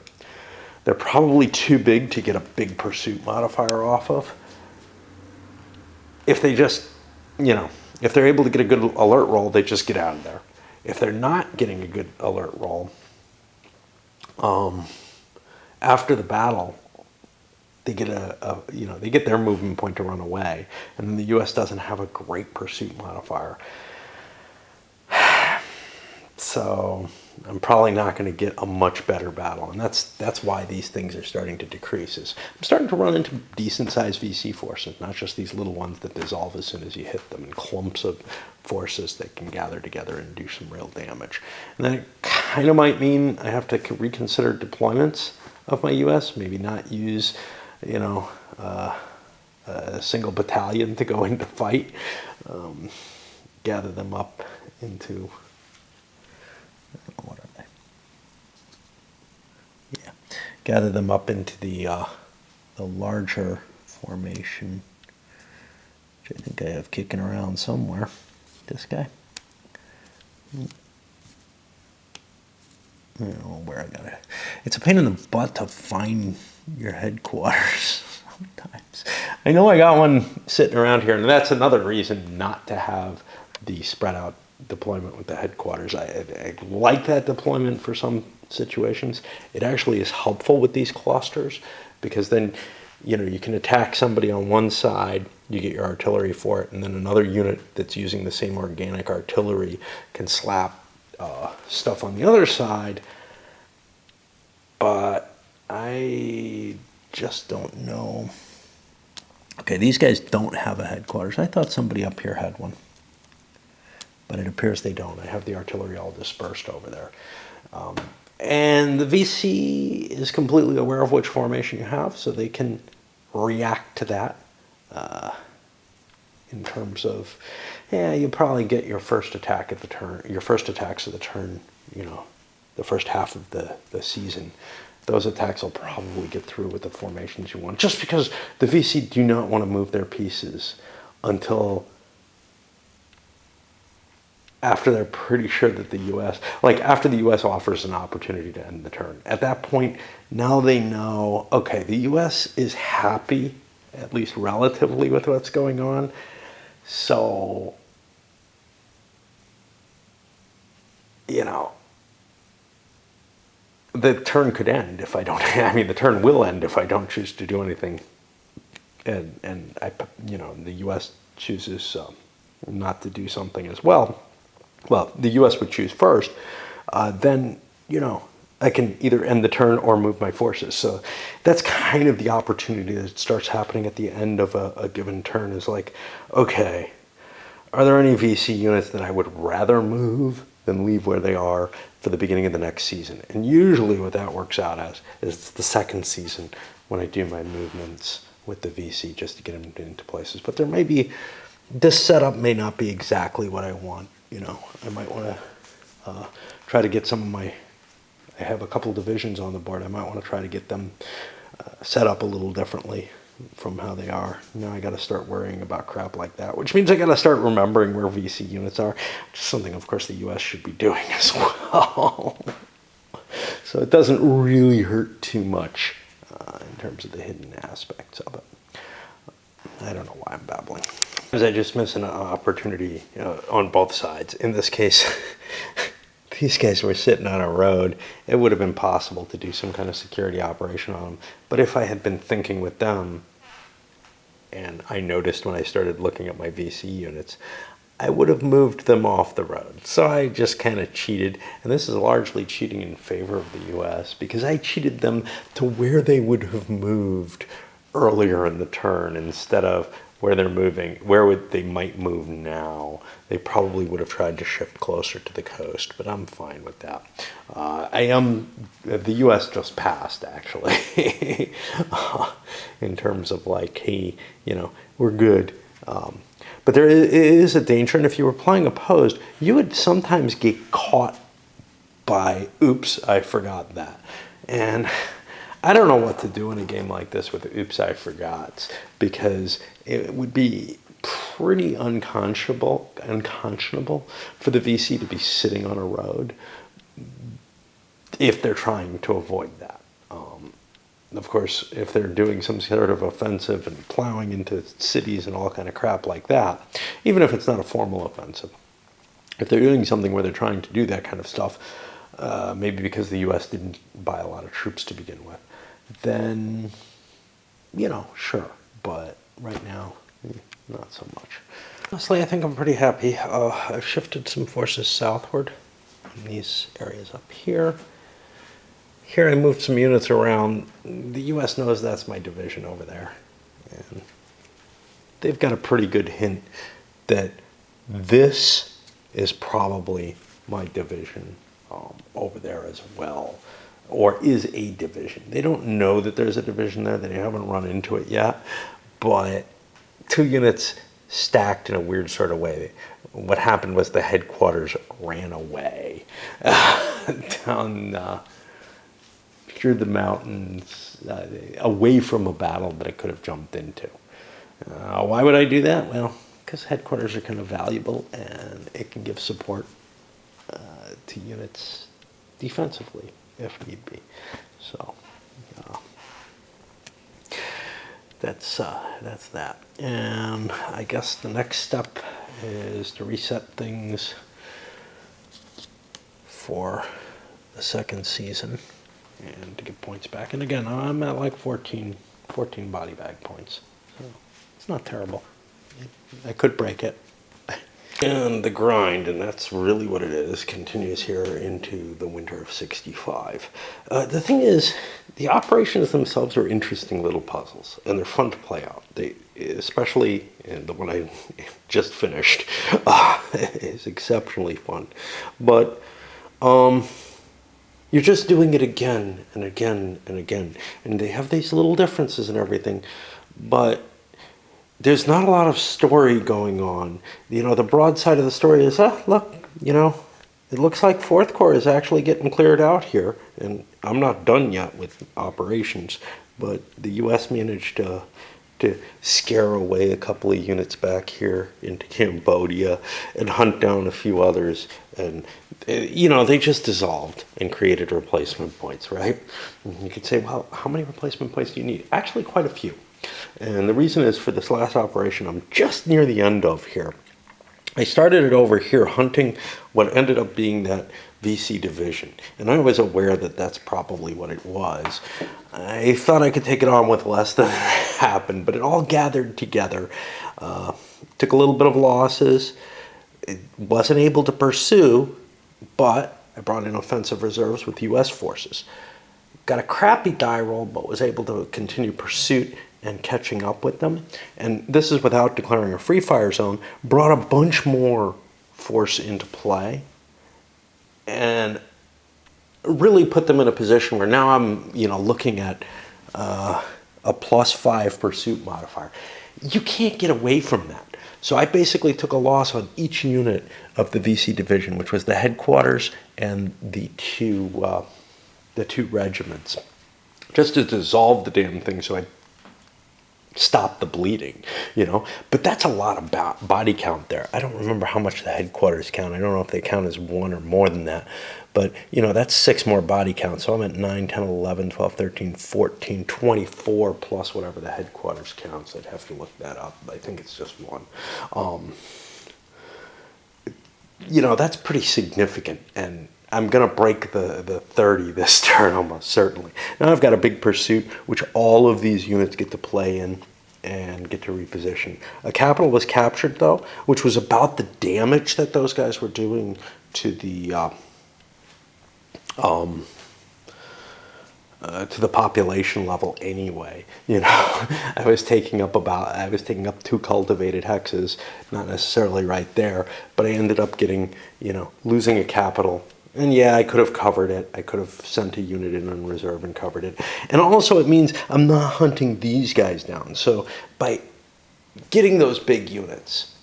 They're probably too big to get a big pursuit modifier off of. If they just, you know, if they're able to get a good alert roll, they just get out of there. If they're not getting a good alert roll, after the battle, they get they get their movement point to run away, and then the U.S. doesn't have a great pursuit modifier. So I'm probably not going to get a much better battle, and that's why these things are starting to decrease. I'm starting to run into decent-sized VC forces, not just these little ones that dissolve as soon as you hit them, and clumps of forces that can gather together and do some real damage. And then it kind of might mean I have to reconsider deployments of my U.S. Maybe not use, you know, a single battalion to go into fight. Gather them up into. What are they? Yeah, gather them up into the larger formation, which I think I have kicking around somewhere. This guy. I don't know where I got it. It's a pain in the butt to find your headquarters sometimes. I know I got one sitting around here, and that's another reason not to have the spread out deployment with the headquarters. I like that deployment for some situations. It actually is helpful with these clusters, because then, you know, you can attack somebody on one side, you get your artillery for it, and then another unit that's using the same organic artillery can slap stuff on the other side. But I just don't know. Okay, these guys don't have a headquarters. I thought somebody up here had one. but it appears they don't. I have the artillery all dispersed over there. And the VC is completely aware of which formation you have, so they can react to that in terms of, yeah, you probably get your first attack at the turn, your first attacks of the turn, you know, the first half of the season. Those attacks will probably get through with the formations you want, just because the VC do not want to move their pieces until after they're pretty sure that the U.S., like after the U.S. offers an opportunity to end the turn. At that point, now they know, okay, the U.S. is happy, at least relatively, with what's going on. So, you know, the turn could end if I don't, I mean, the turn will end if I don't choose to do anything. And I, you know, the U.S. chooses not to do something as well. Well, the U.S. would choose first, then, you know, I can either end the turn or move my forces. So that's kind of the opportunity that starts happening at the end of a given turn, is like, okay, are there any VC units that I would rather move than leave where they are for the beginning of the next season? And usually what that works out as is the second season when I do my movements with the VC just to get them into places. But there may be, this setup may not be exactly what I want. You know, I might want to try to get some of my, I have a couple divisions on the board. I might want to try to get them set up a little differently from how they are. Now I got to start worrying about crap like that, which means I got to start remembering where VC units are, which is something, of course, the U.S. should be doing as well. So it doesn't really hurt too much in terms of the hidden aspects of it. I don't know why I'm babbling. I just miss an opportunity on both sides. In this case, these guys were sitting on a road. It would have been possible to do some kind of security operation on them. But if I had been thinking with them, and I noticed when I started looking at my VC units, I would have moved them off the road. So I just kind of cheated, and this is largely cheating in favor of the U.S. because I cheated them to where they would have moved earlier in the turn instead of where they're moving, where they might move now. They probably would have tried to shift closer to the coast, but I'm fine with that. The U.S. just passed, actually, in terms of like, hey, you know, we're good. But there is a danger, and if you were playing opposed, you would sometimes get caught by, oops, I forgot that. And I don't know what to do in a game like this with oops, I forgot, because it would be pretty unconscionable for the VC to be sitting on a road if they're trying to avoid that. Of course, if they're doing some sort of offensive and plowing into cities and all kind of crap like that, even if it's not a formal offensive, if they're doing something where they're trying to do that kind of stuff, maybe because the U.S. didn't buy a lot of troops to begin with, then, you know, sure. But right now, not so much. Honestly, I think I'm pretty happy. I've shifted some forces southward in these areas up here. Here I moved some units around. The U.S. knows that's my division over there. And they've got a pretty good hint that this is probably my division over there as well, or is a division. They don't know that there's a division there. They haven't run into it yet, but two units stacked in a weird sort of way. What happened was the headquarters ran away down through the mountains, away from a battle that it could have jumped into. Why would I do that? Well, because headquarters are kind of valuable, and it can give support to units defensively if need be. So that's that. And I guess the next step is to reset things for the second season and to get points back. And again, I'm at like 14 body bag points. So it's not terrible. I could break it. And the grind, and that's really what it is, continues here into the winter of 65. The thing is, the operations themselves are interesting little puzzles, and they're fun to play out. They, especially the one I just finished, is exceptionally fun. But you're just doing it again and again and again, and they have these little differences and everything, but there's not a lot of story going on. You know, the broad side of the story is, look, you know, it looks like Fourth Corps is actually getting cleared out here. And I'm not done yet with operations, but the U.S. managed to scare away a couple of units back here into Cambodia and hunt down a few others. And, you know, they just dissolved and created replacement points, right? And you could say, well, how many replacement points do you need? Actually, quite a few. And the reason is, for this last operation I'm just near the end of here, I started it over here hunting what ended up being that VC division. And I was aware that that's probably what it was. I thought I could take it on with less than happened, but it all gathered together. Took a little bit of losses. It wasn't able to pursue, but I brought in offensive reserves with U.S. forces. Got a crappy die roll, but was able to continue pursuit and catching up with them. And this is without declaring a free fire zone. Brought a bunch more force into play and really put them in a position where now I'm, you know, looking at a +5 pursuit modifier. You can't get away from that. So I basically took a loss on each unit of the VC division, which was the headquarters and the two regiments, just to dissolve the damn thing so I stop the bleeding, you know. But that's a lot of body count there. I don't remember how much the headquarters count. I don't know if they count as one or more than that. But, you know, that's 6 more body counts. So I'm at 9, 10, 11, 12, 13, 14, 24 plus whatever the headquarters counts. I'd have to look that up. I think it's just 1. You know, that's pretty significant. And I'm going to break the 30 this turn almost certainly. Now I've got a big pursuit, which all of these units get to play in and get to reposition. A capital was captured, though, which was about the damage that those guys were doing to the population level anyway. You know, I was taking up 2 cultivated hexes, not necessarily right there, but I ended up getting, you know, losing a capital. And yeah, I could have covered it. I could have sent a unit in on reserve and covered it. And also it means I'm not hunting these guys down. So by getting those big units,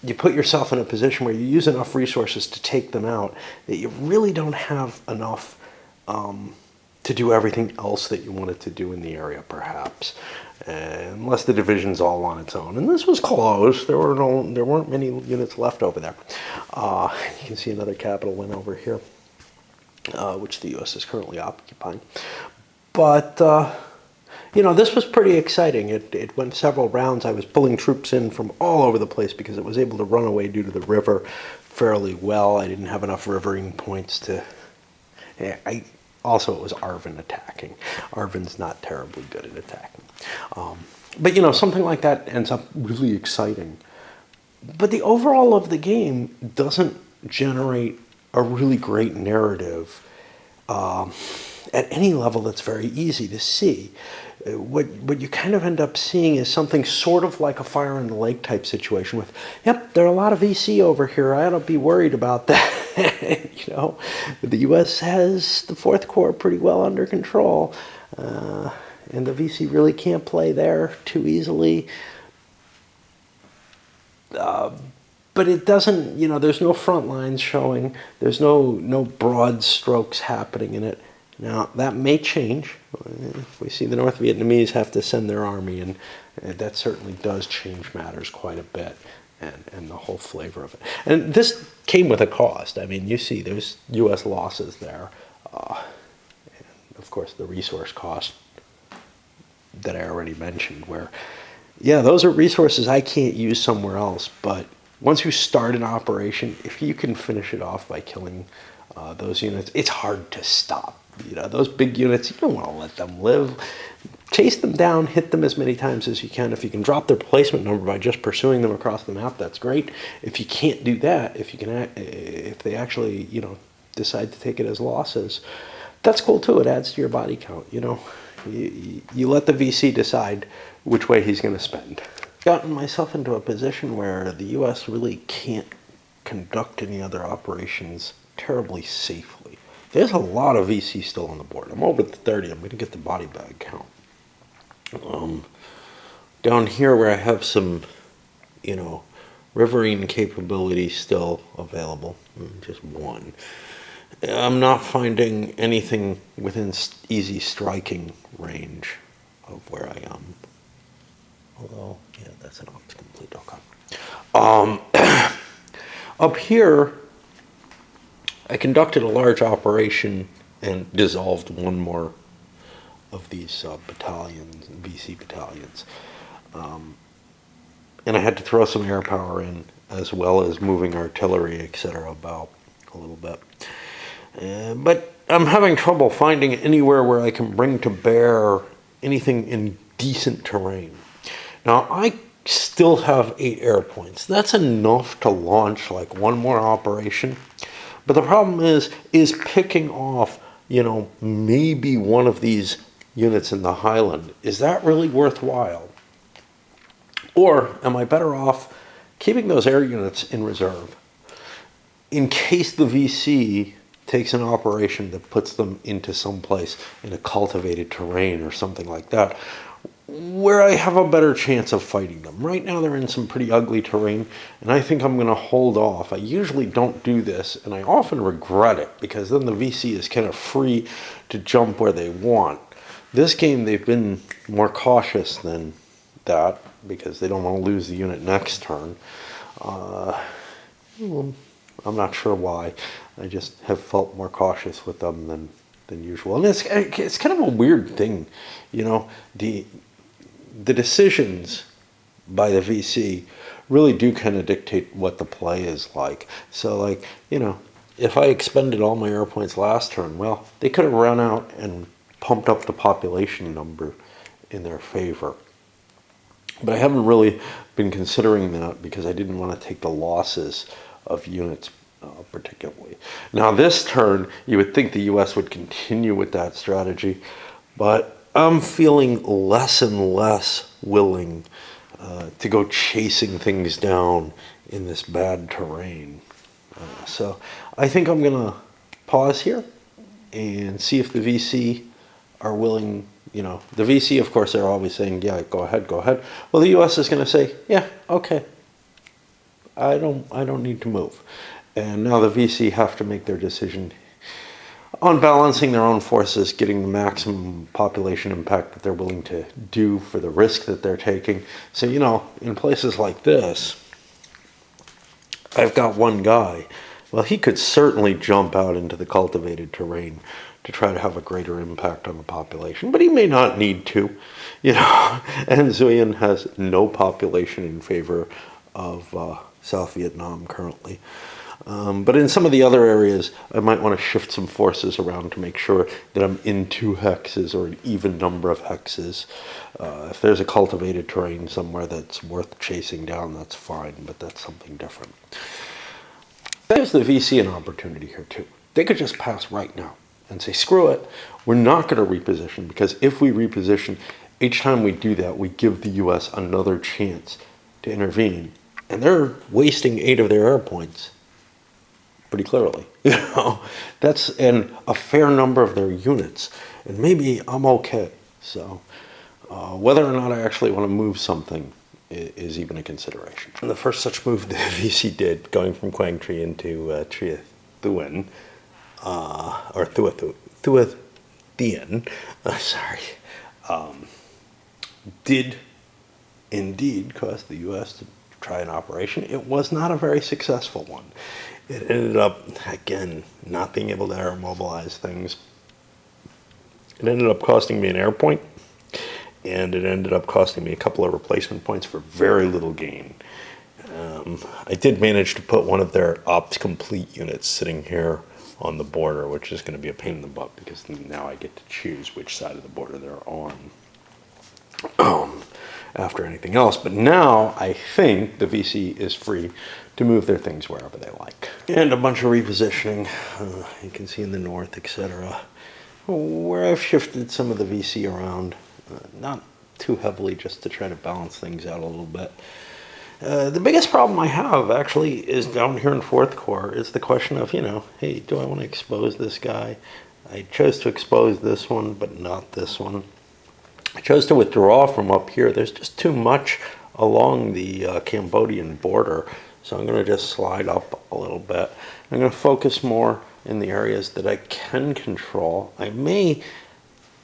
you put yourself in a position where you use enough resources to take them out that you really don't have enough to do everything else that you wanted to do in the area, perhaps, unless the division's all on its own. And this was close. There weren't many units left over there. You can see another capital win over here, which the U.S. is currently occupying. But you know, this was pretty exciting. It went several rounds. I was pulling troops in from all over the place because it was able to run away due to the river fairly well. I didn't have enough rivering points to... Also, it was Arvin attacking. Arvin's not terribly good at attacking. But, you know, something like that ends up really exciting. But the overall of the game doesn't generate a really great narrative at any level that's very easy to see. What you kind of end up seeing is something sort of like a fire in the lake type situation with, yep, there are a lot of VC over here. I ought to be worried about that. You know, the U.S. has the Fourth Corps pretty well under control, and the VC really can't play there too easily. But it doesn't, you know, there's no front lines showing. There's no broad strokes happening in it. Now, that may change. If we see the North Vietnamese have to send their army, and that certainly does change matters quite a bit, and the whole flavor of it. And this came with a cost. I mean, you see there's U.S. losses there. And, of course, the resource cost that I already mentioned, where, yeah, those are resources I can't use somewhere else, but once you start an operation, if you can finish it off by killing those units, it's hard to stop. You know, those big units, you don't want to let them live. chase them down, hit them as many times as you can. If you can drop their placement number by just pursuing them across the map, that's great. If you can't do that, if they actually, decide to take it as losses, that's cool too. It adds to your body count. You let the VC decide which way he's going to spend. Gotten myself into a position where the U.S. really can't conduct any other operations terribly safely. There's a lot of VC still on the board. I'm over at the 30. I'm going to get the body bag count. Down here where I have some, riverine capability still available, just one. I'm not finding anything within easy striking range of where I am. Although, yeah, that's an opt complete. Okay. Up here, I conducted a large operation and dissolved one more of these battalions, VC battalions. And I had to throw some air power in, as well as moving artillery, etc. about a little bit. But I'm having trouble finding anywhere where I can bring to bear anything in decent terrain. Now, I still have 8 air points. That's enough to launch like one more operation. But the problem is picking off, maybe one of these units in the Highland. Is that really worthwhile? Or am I better off keeping those air units in reserve in case the VC takes an operation that puts them into some place in a cultivated terrain or something like that, where I have a better chance of fighting them. Right now they're in some pretty ugly terrain, and I think I'm going to hold off. I usually don't do this, and I often regret it, because then the VC is kind of free to jump where they want. This game they've been more cautious than that, because they don't want to lose the unit next turn. I'm not sure why. I just have felt more cautious with them than usual. And it's kind of a weird thing, the decisions by the VC really do kind of dictate what the play is like. So if I expended all my air points last turn, well, they could have run out and pumped up the population number in their favor. But I haven't really been considering that because I didn't want to take the losses of units particularly. Now this turn, you would think the U.S. would continue with that strategy, but I'm feeling less and less willing to go chasing things down in this bad terrain. So I think I'm going to pause here and see if the VC are willing. The VC, of course, they're always saying, yeah, go ahead, go ahead. Well, the U.S. is going to say, yeah, okay, I don't need to move. And now the VC have to make their decision on balancing their own forces, getting the maximum population impact that they're willing to do for the risk that they're taking. So, in places like this, I've got one guy. Well, he could certainly jump out into the cultivated terrain to try to have a greater impact on the population, but he may not need to, And Nguyen has no population in favor of South Vietnam currently. But in some of the other areas, I might want to shift some forces around to make sure that I'm in 2 hexes or an even number of hexes. If there's a cultivated terrain somewhere that's worth chasing down, that's fine, but that's something different. There's the VC an opportunity here too. They could just pass right now and say, screw it, we're not going to reposition, because if we reposition, each time we do that, we give the U.S. another chance to intervene. And they're wasting 8 of their air points pretty clearly. That's a fair number of their units. And maybe I'm okay. So whether or not I actually want to move something is even a consideration. And the first such move the VC did, going from Quang Tri into Tria Thuan, or Thua Thien, did indeed cause the U.S. to try an operation. It was not a very successful one. It ended up, again, not being able to air mobilize things. It ended up costing me an air point, and it ended up costing me a couple of replacement points for very little gain. I did manage to put one of their opt complete units sitting here on the border, which is going to be a pain in the butt because now I get to choose which side of the border they're on. after anything else. But now I think the VC is free to move their things wherever they like. And a bunch of repositioning, you can see in the north, etc., where I've shifted some of the VC around, not too heavily, just to try to balance things out a little bit. The biggest problem I have actually is down here in fourth core is the question of, hey, do I want to expose this guy? I chose to expose this one, but not this one. I chose to withdraw from up here. There's just too much along the Cambodian border, so I'm going to just slide up a little bit. I'm going to focus more in the areas that I can control. I may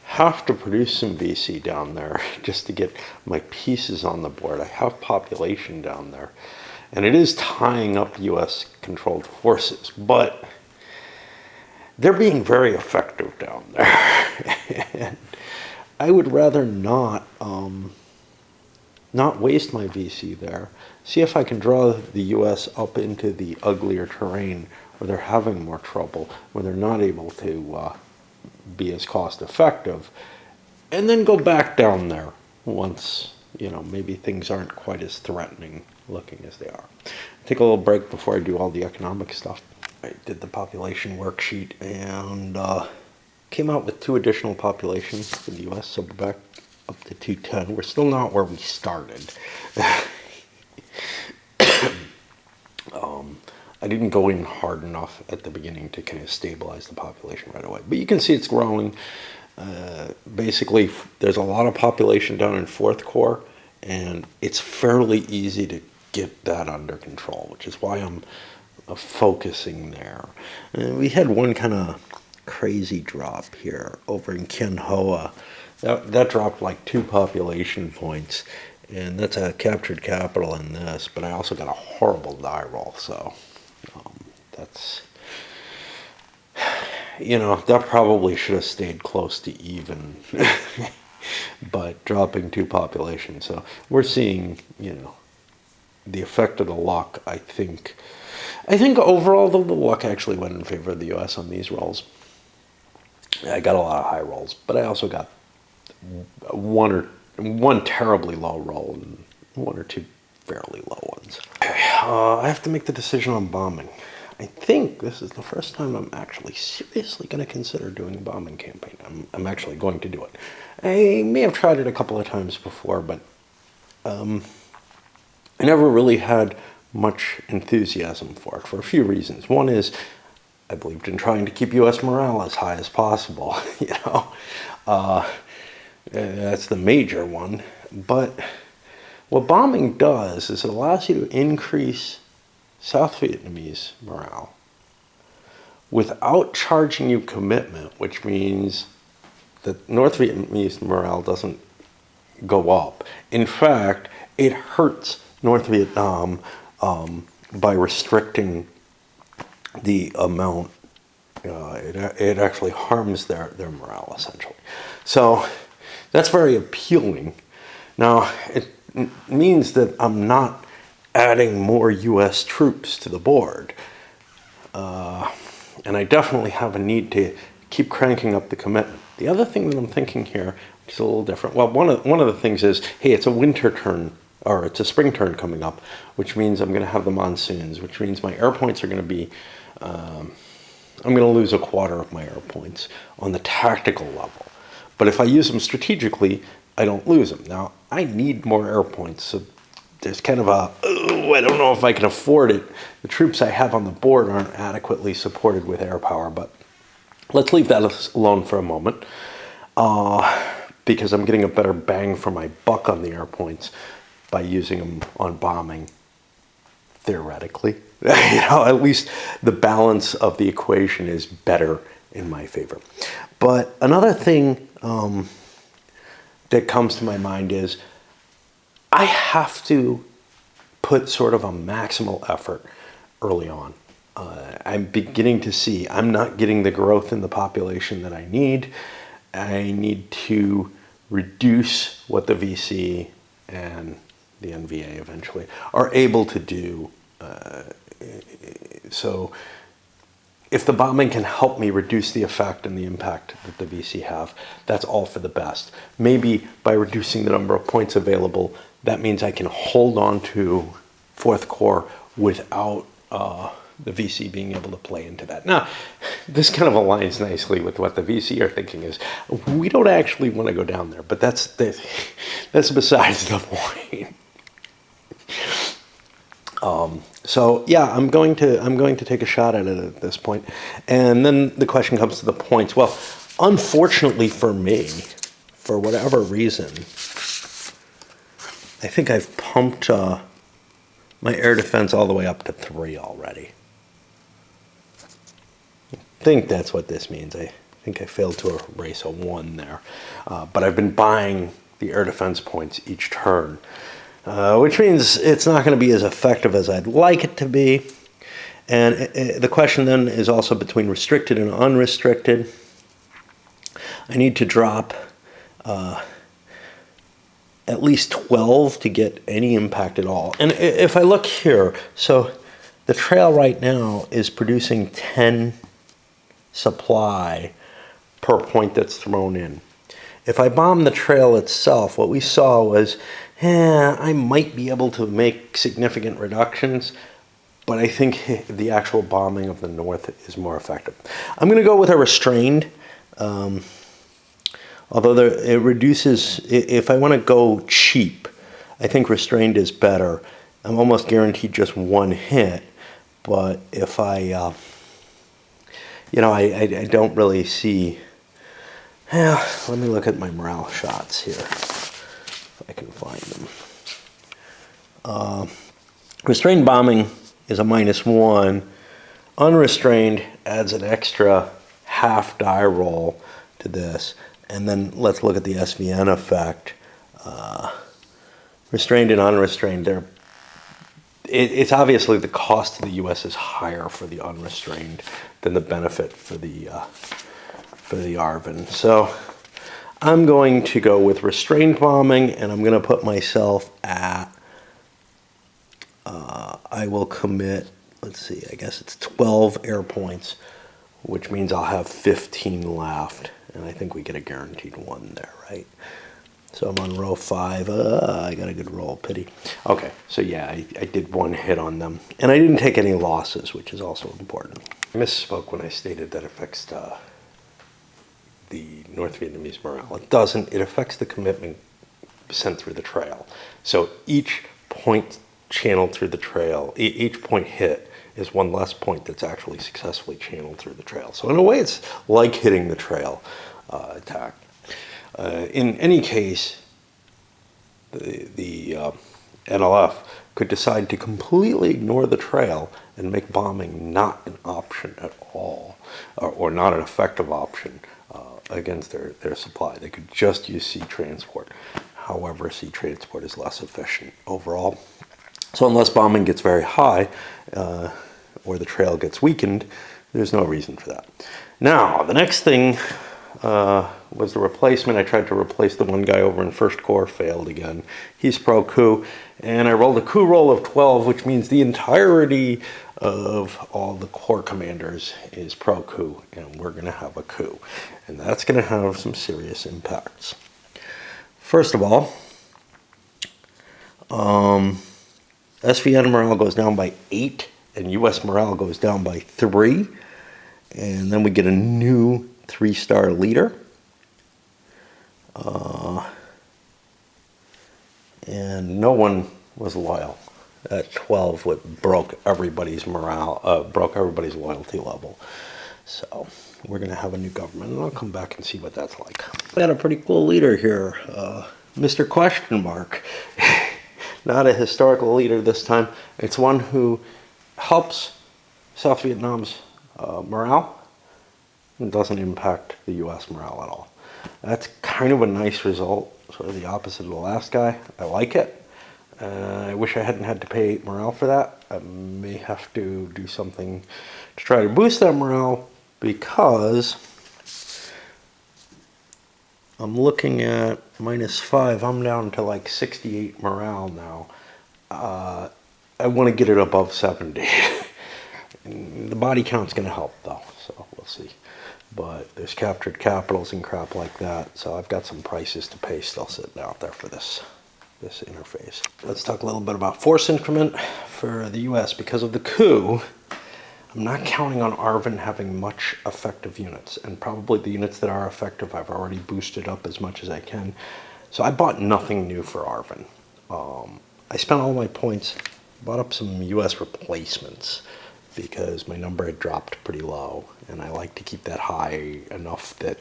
have to produce some VC down there just to get my pieces on the board. I have population down there, and it is tying up U.S. controlled forces, but they're being very effective down there. And I would rather not waste my VC there. See if I can draw the U.S. up into the uglier terrain where they're having more trouble, where they're not able to be as cost effective, and then go back down there once, maybe things aren't quite as threatening looking as they are. Take a little break before I do all the economic stuff. I did the population worksheet and came out with 2 additional populations for the U.S., so we're back up to 210. We're still not where we started. I didn't go in hard enough at the beginning to kind of stabilize the population right away. But you can see it's growing. Basically, there's a lot of population down in fourth core, and it's fairly easy to get that under control, which is why I'm focusing there. We had one kind of crazy drop here over in Ken Hoa. That dropped like 2 population points, and that's a captured capital in this, but I also got a horrible die roll, so that's, that probably should have stayed close to even, but dropping 2 populations. So we're seeing, the effect of the luck. I think overall the luck actually went in favor of the U.S. on these rolls. I got a lot of high rolls, but I also got one terribly low roll and 1 or 2 fairly low ones. I have to make the decision on bombing. I think this is the first time I'm actually seriously going to consider doing a bombing campaign. I'm actually going to do it. I may have tried it a couple of times before, but I never really had much enthusiasm for it for a few reasons. One is I believed in trying to keep U.S. morale as high as possible. That's the major one. But what bombing does is it allows you to increase South Vietnamese morale without charging you commitment, which means that North Vietnamese morale doesn't go up. In fact, it hurts North Vietnam by restricting the amount. It actually harms their morale, essentially. So that's very appealing. Now, it means that I'm not adding more U.S. troops to the board. And I definitely have a need to keep cranking up the commitment. The other thing that I'm thinking here, which is a little different, well, one of the things is, hey, it's a winter turn, or it's a spring turn coming up, which means I'm going to have the monsoons, which means my air points are going to be, I'm going to lose a quarter of my air points on the tactical level. But if I use them strategically, I don't lose them. Now, I need more air points, so there's kind of I don't know if I can afford it. The troops I have on the board aren't adequately supported with air power, but let's leave that alone for a moment, because I'm getting a better bang for my buck on the air points by using them on bombing, theoretically. At least the balance of the equation is better in my favor. But another thing that comes to my mind is I have to put sort of a maximal effort early on. I'm beginning to see I'm not getting the growth in the population that I need. I need to reduce what the VC and the NVA eventually are able to do. So if the bombing can help me reduce the effect and the impact that the VC have, that's all for the best. Maybe by reducing the number of points available, that means I can hold on to fourth core without the VC being able to play into that. Now, this kind of aligns nicely with what the VC are thinking is, we don't actually want to go down there, but that's besides the point. So yeah, I'm going to take a shot at it at this point. And then the question comes to the points. Well, unfortunately for me, for whatever reason, I think I've pumped my air defense all the way up to 3 already. I think that's what this means. I think I failed to erase a 1 there. But I've been buying the air defense points each turn. Which means it's not going to be as effective as I'd like it to be. And the question then is also between restricted and unrestricted. I need to drop at least 12 to get any impact at all. And if I look here, so the trail right now is producing 10 supply per point that's thrown in. If I bomb the trail itself, what we saw was, I might be able to make significant reductions, but I think the actual bombing of the north is more effective. I'm going to go with a restrained, although it reduces, if I want to go cheap, I think restrained is better. I'm almost guaranteed just 1 hit, but if I don't really see. Yeah, let me look at my morale shots here, if I can find them. Restrained bombing is a -1. Unrestrained adds an extra half die roll to this. And then let's look at the SVN effect. Restrained and unrestrained, it's obviously the cost to the U.S. is higher for the unrestrained than the benefit for the ARVN. So I'm going to go with restrained bombing, and I'm going to put myself at, I will commit, let's see, I guess it's 12 air points, which means I'll have 15 left, and I think we get a guaranteed 1 there, right? So I'm on row 5. I got a good roll, pity. Okay, so yeah, I did 1 hit on them, and I didn't take any losses, which is also important. I misspoke when I stated that affects the North Vietnamese morale. It doesn't. It affects the commitment sent through the trail. So each point channeled through the trail, each point hit is 1 less point that's actually successfully channeled through the trail. So in a way, it's like hitting the trail attack. In any case, the NLF could decide to completely ignore the trail and make bombing not an option at all, or not an effective option against their supply. They could just use sea transport. However, sea transport is less efficient overall. So unless bombing gets very high, or the trail gets weakened, there's no reason for that. Now, the next thing was the replacement. I tried to replace the 1 guy over in First Corps, failed again. He's pro-coup, and I rolled a coup roll of 12, which means the entirety of all the Corps commanders is pro-coup, and we're going to have a coup. And that's going to have some serious impacts. First of all, SVN morale goes down by 8, and U.S. morale goes down by 3. And then we get a new 3-star leader. And no one was loyal. At 12, what broke everybody's morale, broke everybody's loyalty level. So we're going to have a new government, and I'll come back and see what that's like. We got a pretty cool leader here, Mr. Question Mark. Not a historical leader this time. It's one who helps South Vietnam's morale and doesn't impact the U.S. morale at all. That's kind of a nice result, sort of the opposite of the last guy. I like it. I wish I hadn't had to pay 8 morale for that. I may have to do something to try to boost that morale, because I'm looking at -5. I'm down to like 68 morale now. I want to get it above 70. And the body count's going to help though, so we'll see. But there's captured capitals and crap like that, so I've got some prices to pay still sitting out there for this interface. Let's talk a little bit about force increment for the US. Because of the coup, I'm not counting on Arvin having much effective units, and probably the units that are effective I've already boosted up as much as I can. So I bought nothing new for Arvin. I spent all my points, bought up some US replacements because my number had dropped pretty low, and I like to keep that high enough that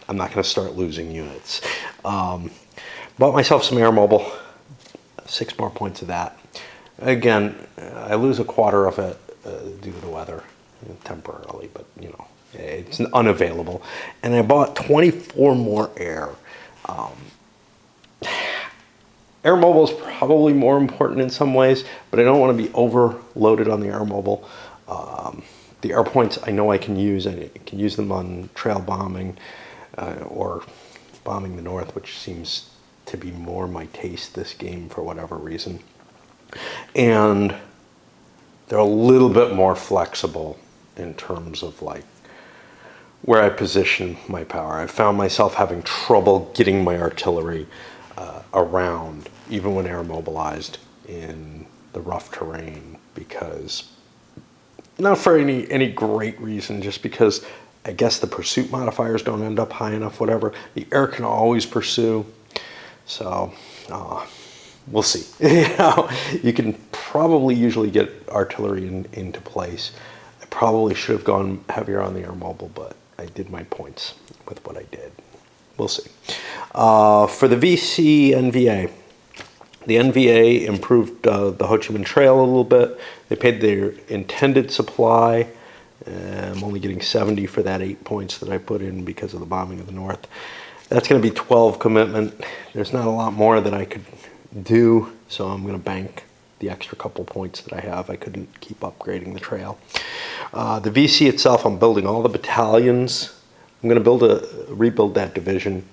I'm not going to start losing units. Bought myself some air mobile, 6 more points of that. Again, I lose a quarter of it due to the weather temporarily, but you know, it's unavailable. And I bought 24 more air. Air mobile is probably more important in some ways, but I don't want to be overloaded on the air mobile. The air points I know I can use. I can use them on trail bombing or bombing the north, which seems to be more my taste this game for whatever reason. And they're a little bit more flexible in terms of like where I position my power. I found myself having trouble getting my artillery around, even when air mobilized in the rough terrain, because not for any great reason, just because I guess the pursuit modifiers don't end up high enough, whatever. The air can always pursue, so we'll see. You know, you can probably usually get artillery into place. I probably should have gone heavier on the air mobile, but I did my points with what I did. We'll see. For the VC NVA, the NVA improved the Ho Chi Minh Trail a little bit. They paid their intended supply. I'm only getting 70 for that 8 points that I put in because of the bombing of the north. That's going to be 12 commitment. There's not a lot more that I could do, so I'm going to bank the extra couple points that I have. I couldn't keep upgrading the trail. The VC itself, I'm building all the battalions. I'm going to rebuild that division,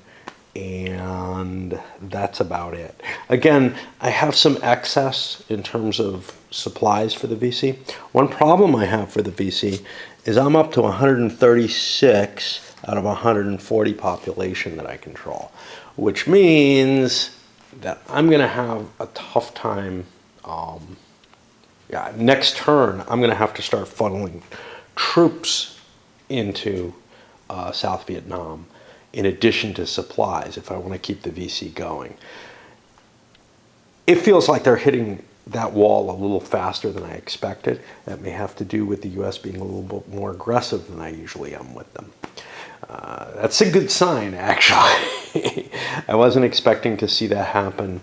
and that's about it. Again, I have some excess in terms of supplies for the VC. One problem I have for the VC is I'm up to 136 out of 140 population that I control, which means that I'm going to have a tough time. Next turn, I'm going to have to start funneling troops into South Vietnam in addition to supplies if I want to keep the VC going. It feels like they're hitting that wall a little faster than I expected. That may have to do with the US being a little bit more aggressive than I usually am with them. That's a good sign, actually. I wasn't expecting to see that happen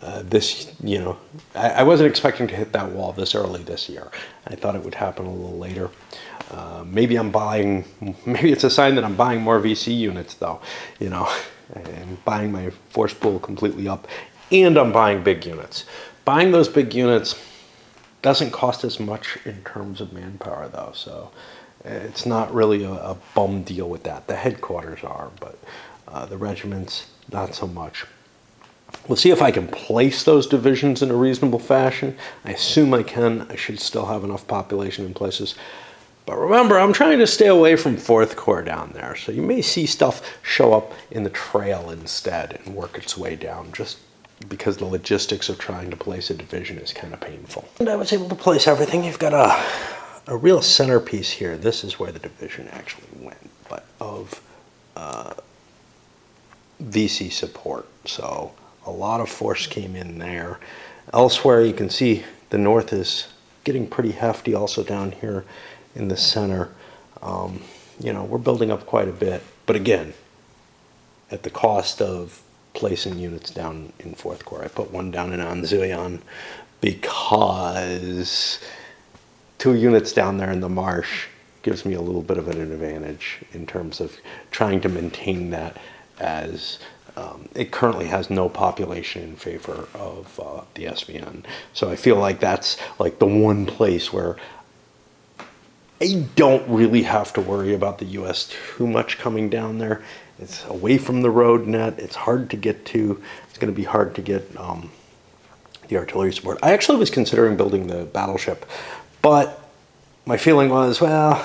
I wasn't expecting to hit that wall this early this year. I thought it would happen a little later. Maybe it's a sign that I'm buying more VC units though. You know, I'm buying my force pool completely up, and I'm buying big units. Buying those big units doesn't cost as much in terms of manpower though, so it's not really a bum deal with that. The headquarters are, but the regiments, not so much. We'll see if I can place those divisions in a reasonable fashion. I assume I can. I should still have enough population in places. But remember, I'm trying to stay away from 4th Corps down there. So you may see stuff show up in the trail instead and work its way down, just because the logistics of trying to place a division is kind of painful. And I was able to place everything. You've got a real centerpiece here. This is where the division actually went, but of VC support. So a lot of force came in there. Elsewhere, you can see the north is getting pretty hefty also down here in the center. You know, we're building up quite a bit, but again, at the cost of placing units down in 4th Corps. I put one down in Anzuyan because 2 units down there in the marsh gives me a little bit of an advantage in terms of trying to maintain that, as it currently has no population in favor of the SVN. So I feel like that's like the one place where I don't really have to worry about the US too much coming down there. It's away from the road net. It's hard to get to. It's going to be hard to get the artillery support. I actually was considering building the battleship, but my feeling was, well,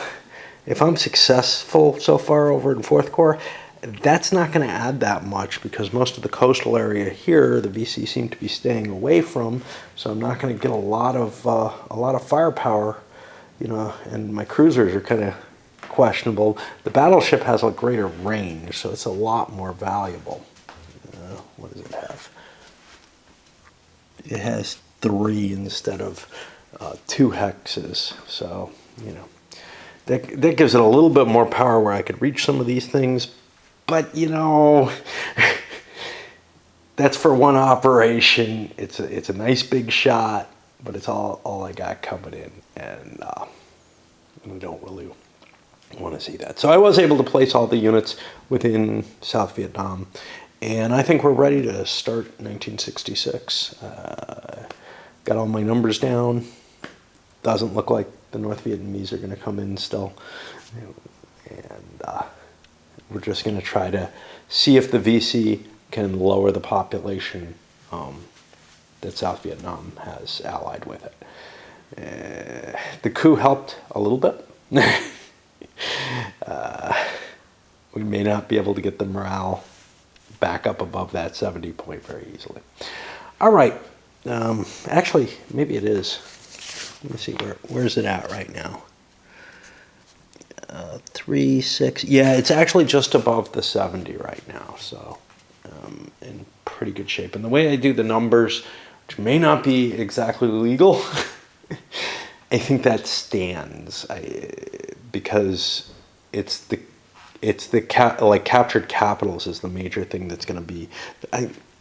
if I'm successful so far over in Fourth Corps, that's not going to add that much because most of the coastal area here, the VC seem to be staying away from. So I'm not going to get a lot of firepower, you know. And my cruisers are kind of questionable. The battleship has a greater range, so it's a lot more valuable. What does it have? It has 3 instead of 2 hexes, so you know that gives it a little bit more power where I could reach some of these things. But you know, that's for one operation. It's a nice big shot, but it's all I got coming in, and we don't really want to see that. So I was able to place all the units within South Vietnam, and I think we're ready to start 1966. Got all my numbers down. Doesn't look like the North Vietnamese are going to come in still, and we're just going to try to see if the VC can lower the population that South Vietnam has allied with it. The coup helped a little bit. We may not be able to get the morale back up above that 70 point very easily. All right. Actually, maybe it is. Let me see, where's it at right now? 3, 6. Yeah, it's actually just above the 70 right now, so in pretty good shape. And the way I do the numbers, which may not be exactly legal, I think that stands because it's the captured capitals is the major thing that's going to be.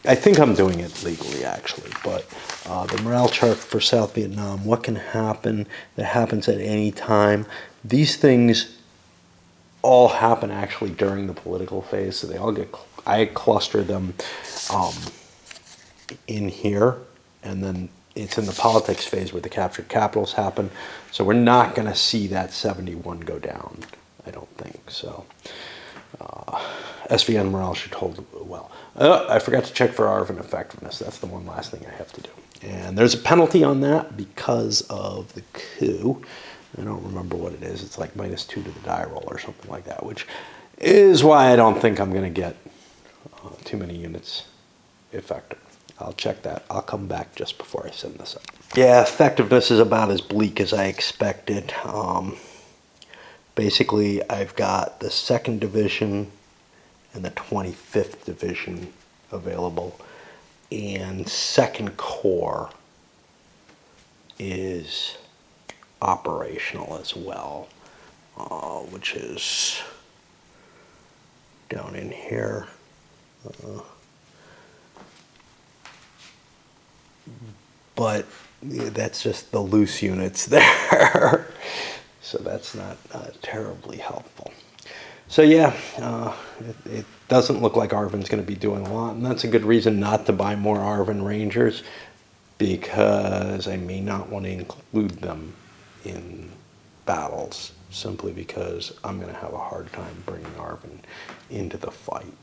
I think I'm doing it legally, actually, but the morale chart for South Vietnam, what can happen, that happens at any time. These things all happen actually during the political phase, so they all I cluster them in here, and then it's in the politics phase where the captured capitals happen, so we're not going to see that 71 go down, I don't think, so. SVN morale should hold well. I forgot to check for ARVN effectiveness. That's the one last thing I have to do. And there's a penalty on that because of the coup. I don't remember what it is. It's like -2 to the die roll or something like that, which is why I don't think I'm going to get too many units effective. I'll check that. I'll come back just before I send this up. Yeah, effectiveness is about as bleak as I expected. Basically, I've got the 2nd Division and the 25th Division available, and 2nd Corps is operational as well, which is down in here. But that's just the loose units there. So that's not terribly helpful. So yeah, it doesn't look like ARVN's going to be doing a lot, and that's a good reason not to buy more ARVN Rangers, because I may not want to include them in battles, simply because I'm going to have a hard time bringing ARVN into the fight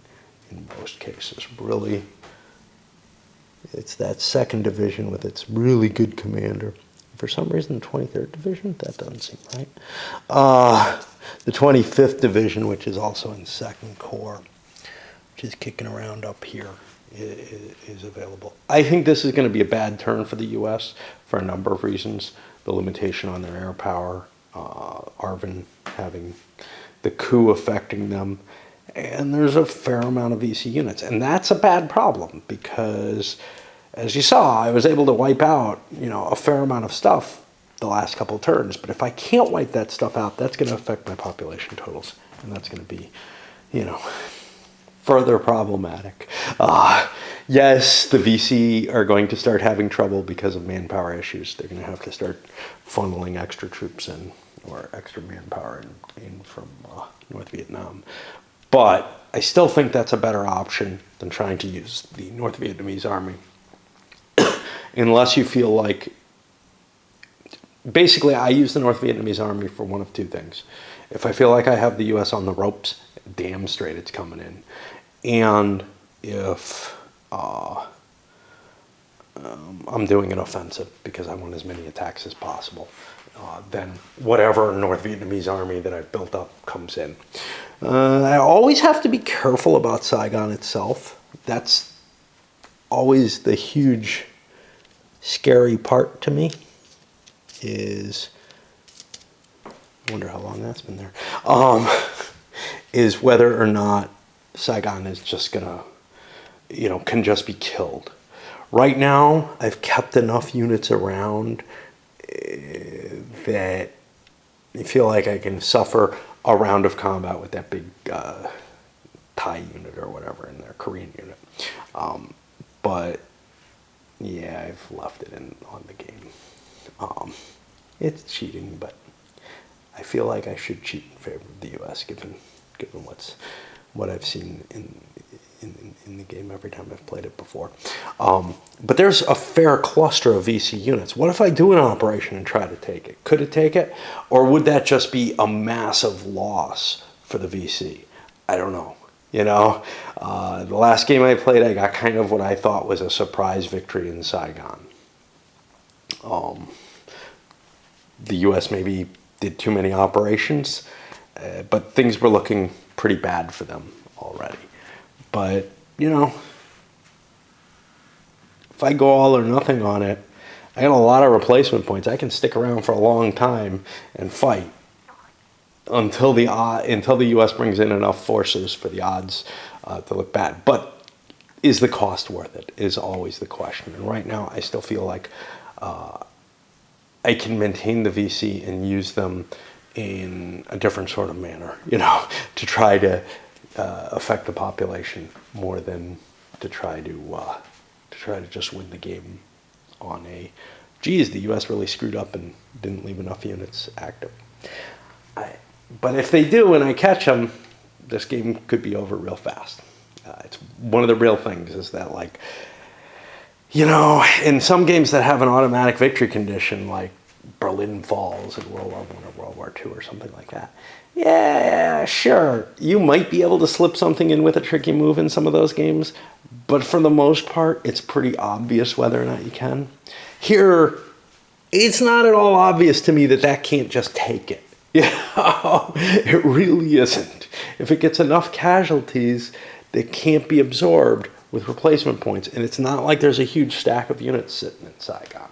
in most cases. Really, it's that 2nd Division with its really good commander. For some reason, the 23rd Division? That doesn't seem right. The 25th Division, which is also in 2nd Corps, which is kicking around up here, is available. I think this is going to be a bad turn for the U.S. for a number of reasons. The limitation on their air power, ARVN having the coup affecting them, and there's a fair amount of VC units. And that's a bad problem because, as you saw, I was able to wipe out, a fair amount of stuff the last couple of turns. But if I can't wipe that stuff out, that's going to affect my population totals, and that's going to be, further problematic. Yes, the VC are going to start having trouble because of manpower issues. They're going to have to start funneling extra troops in, or extra manpower in from North Vietnam. But I still think that's a better option than trying to use the North Vietnamese army. Unless you feel like, basically I use the North Vietnamese army for one of two things. If I feel like I have the U.S. on the ropes, damn straight it's coming in. And if I'm doing an offensive because I want as many attacks as possible. Then whatever North Vietnamese army that I've built up comes in. I always have to be careful about Saigon itself. That's always the huge, scary part to me. I wonder how long that's been there. Is whether or not Saigon is just gonna, can just be killed. Right now, I've kept enough units around that I feel like I can suffer a round of combat with that big Thai unit or whatever in there, Korean unit. But yeah, I've left it on the game. It's cheating, but I feel like I should cheat in favor of the U.S. given what I've seen in the game every time I've played it before. But there's a fair cluster of VC units. What if I do an operation and try to take it? Could it take it? Or would that just be a massive loss for the VC? I don't know. The last game I played, I got kind of what I thought was a surprise victory in Saigon. The U.S. maybe did too many operations, but things were looking pretty bad for them already. But, if I go all or nothing on it, I got a lot of replacement points. I can stick around for a long time and fight until the U.S. brings in enough forces for the odds to look bad. But is the cost worth it is always the question. And right now, I still feel like I can maintain the VC and use them in a different sort of manner, to try to affect the population more than to try to just win the game on geez, the U.S. really screwed up and didn't leave enough units active. But if they do and I catch them, this game could be over real fast. It's one of the real things is that, in some games that have an automatic victory condition, like Berlin Falls in World War I or World War II or something like that, yeah, sure, you might be able to slip something in with a tricky move in some of those games, but for the most part, it's pretty obvious whether or not you can. Here, it's not at all obvious to me that can't just take it. It really isn't. If it gets enough casualties, they can't be absorbed with replacement points, and it's not like there's a huge stack of units sitting in Saigon.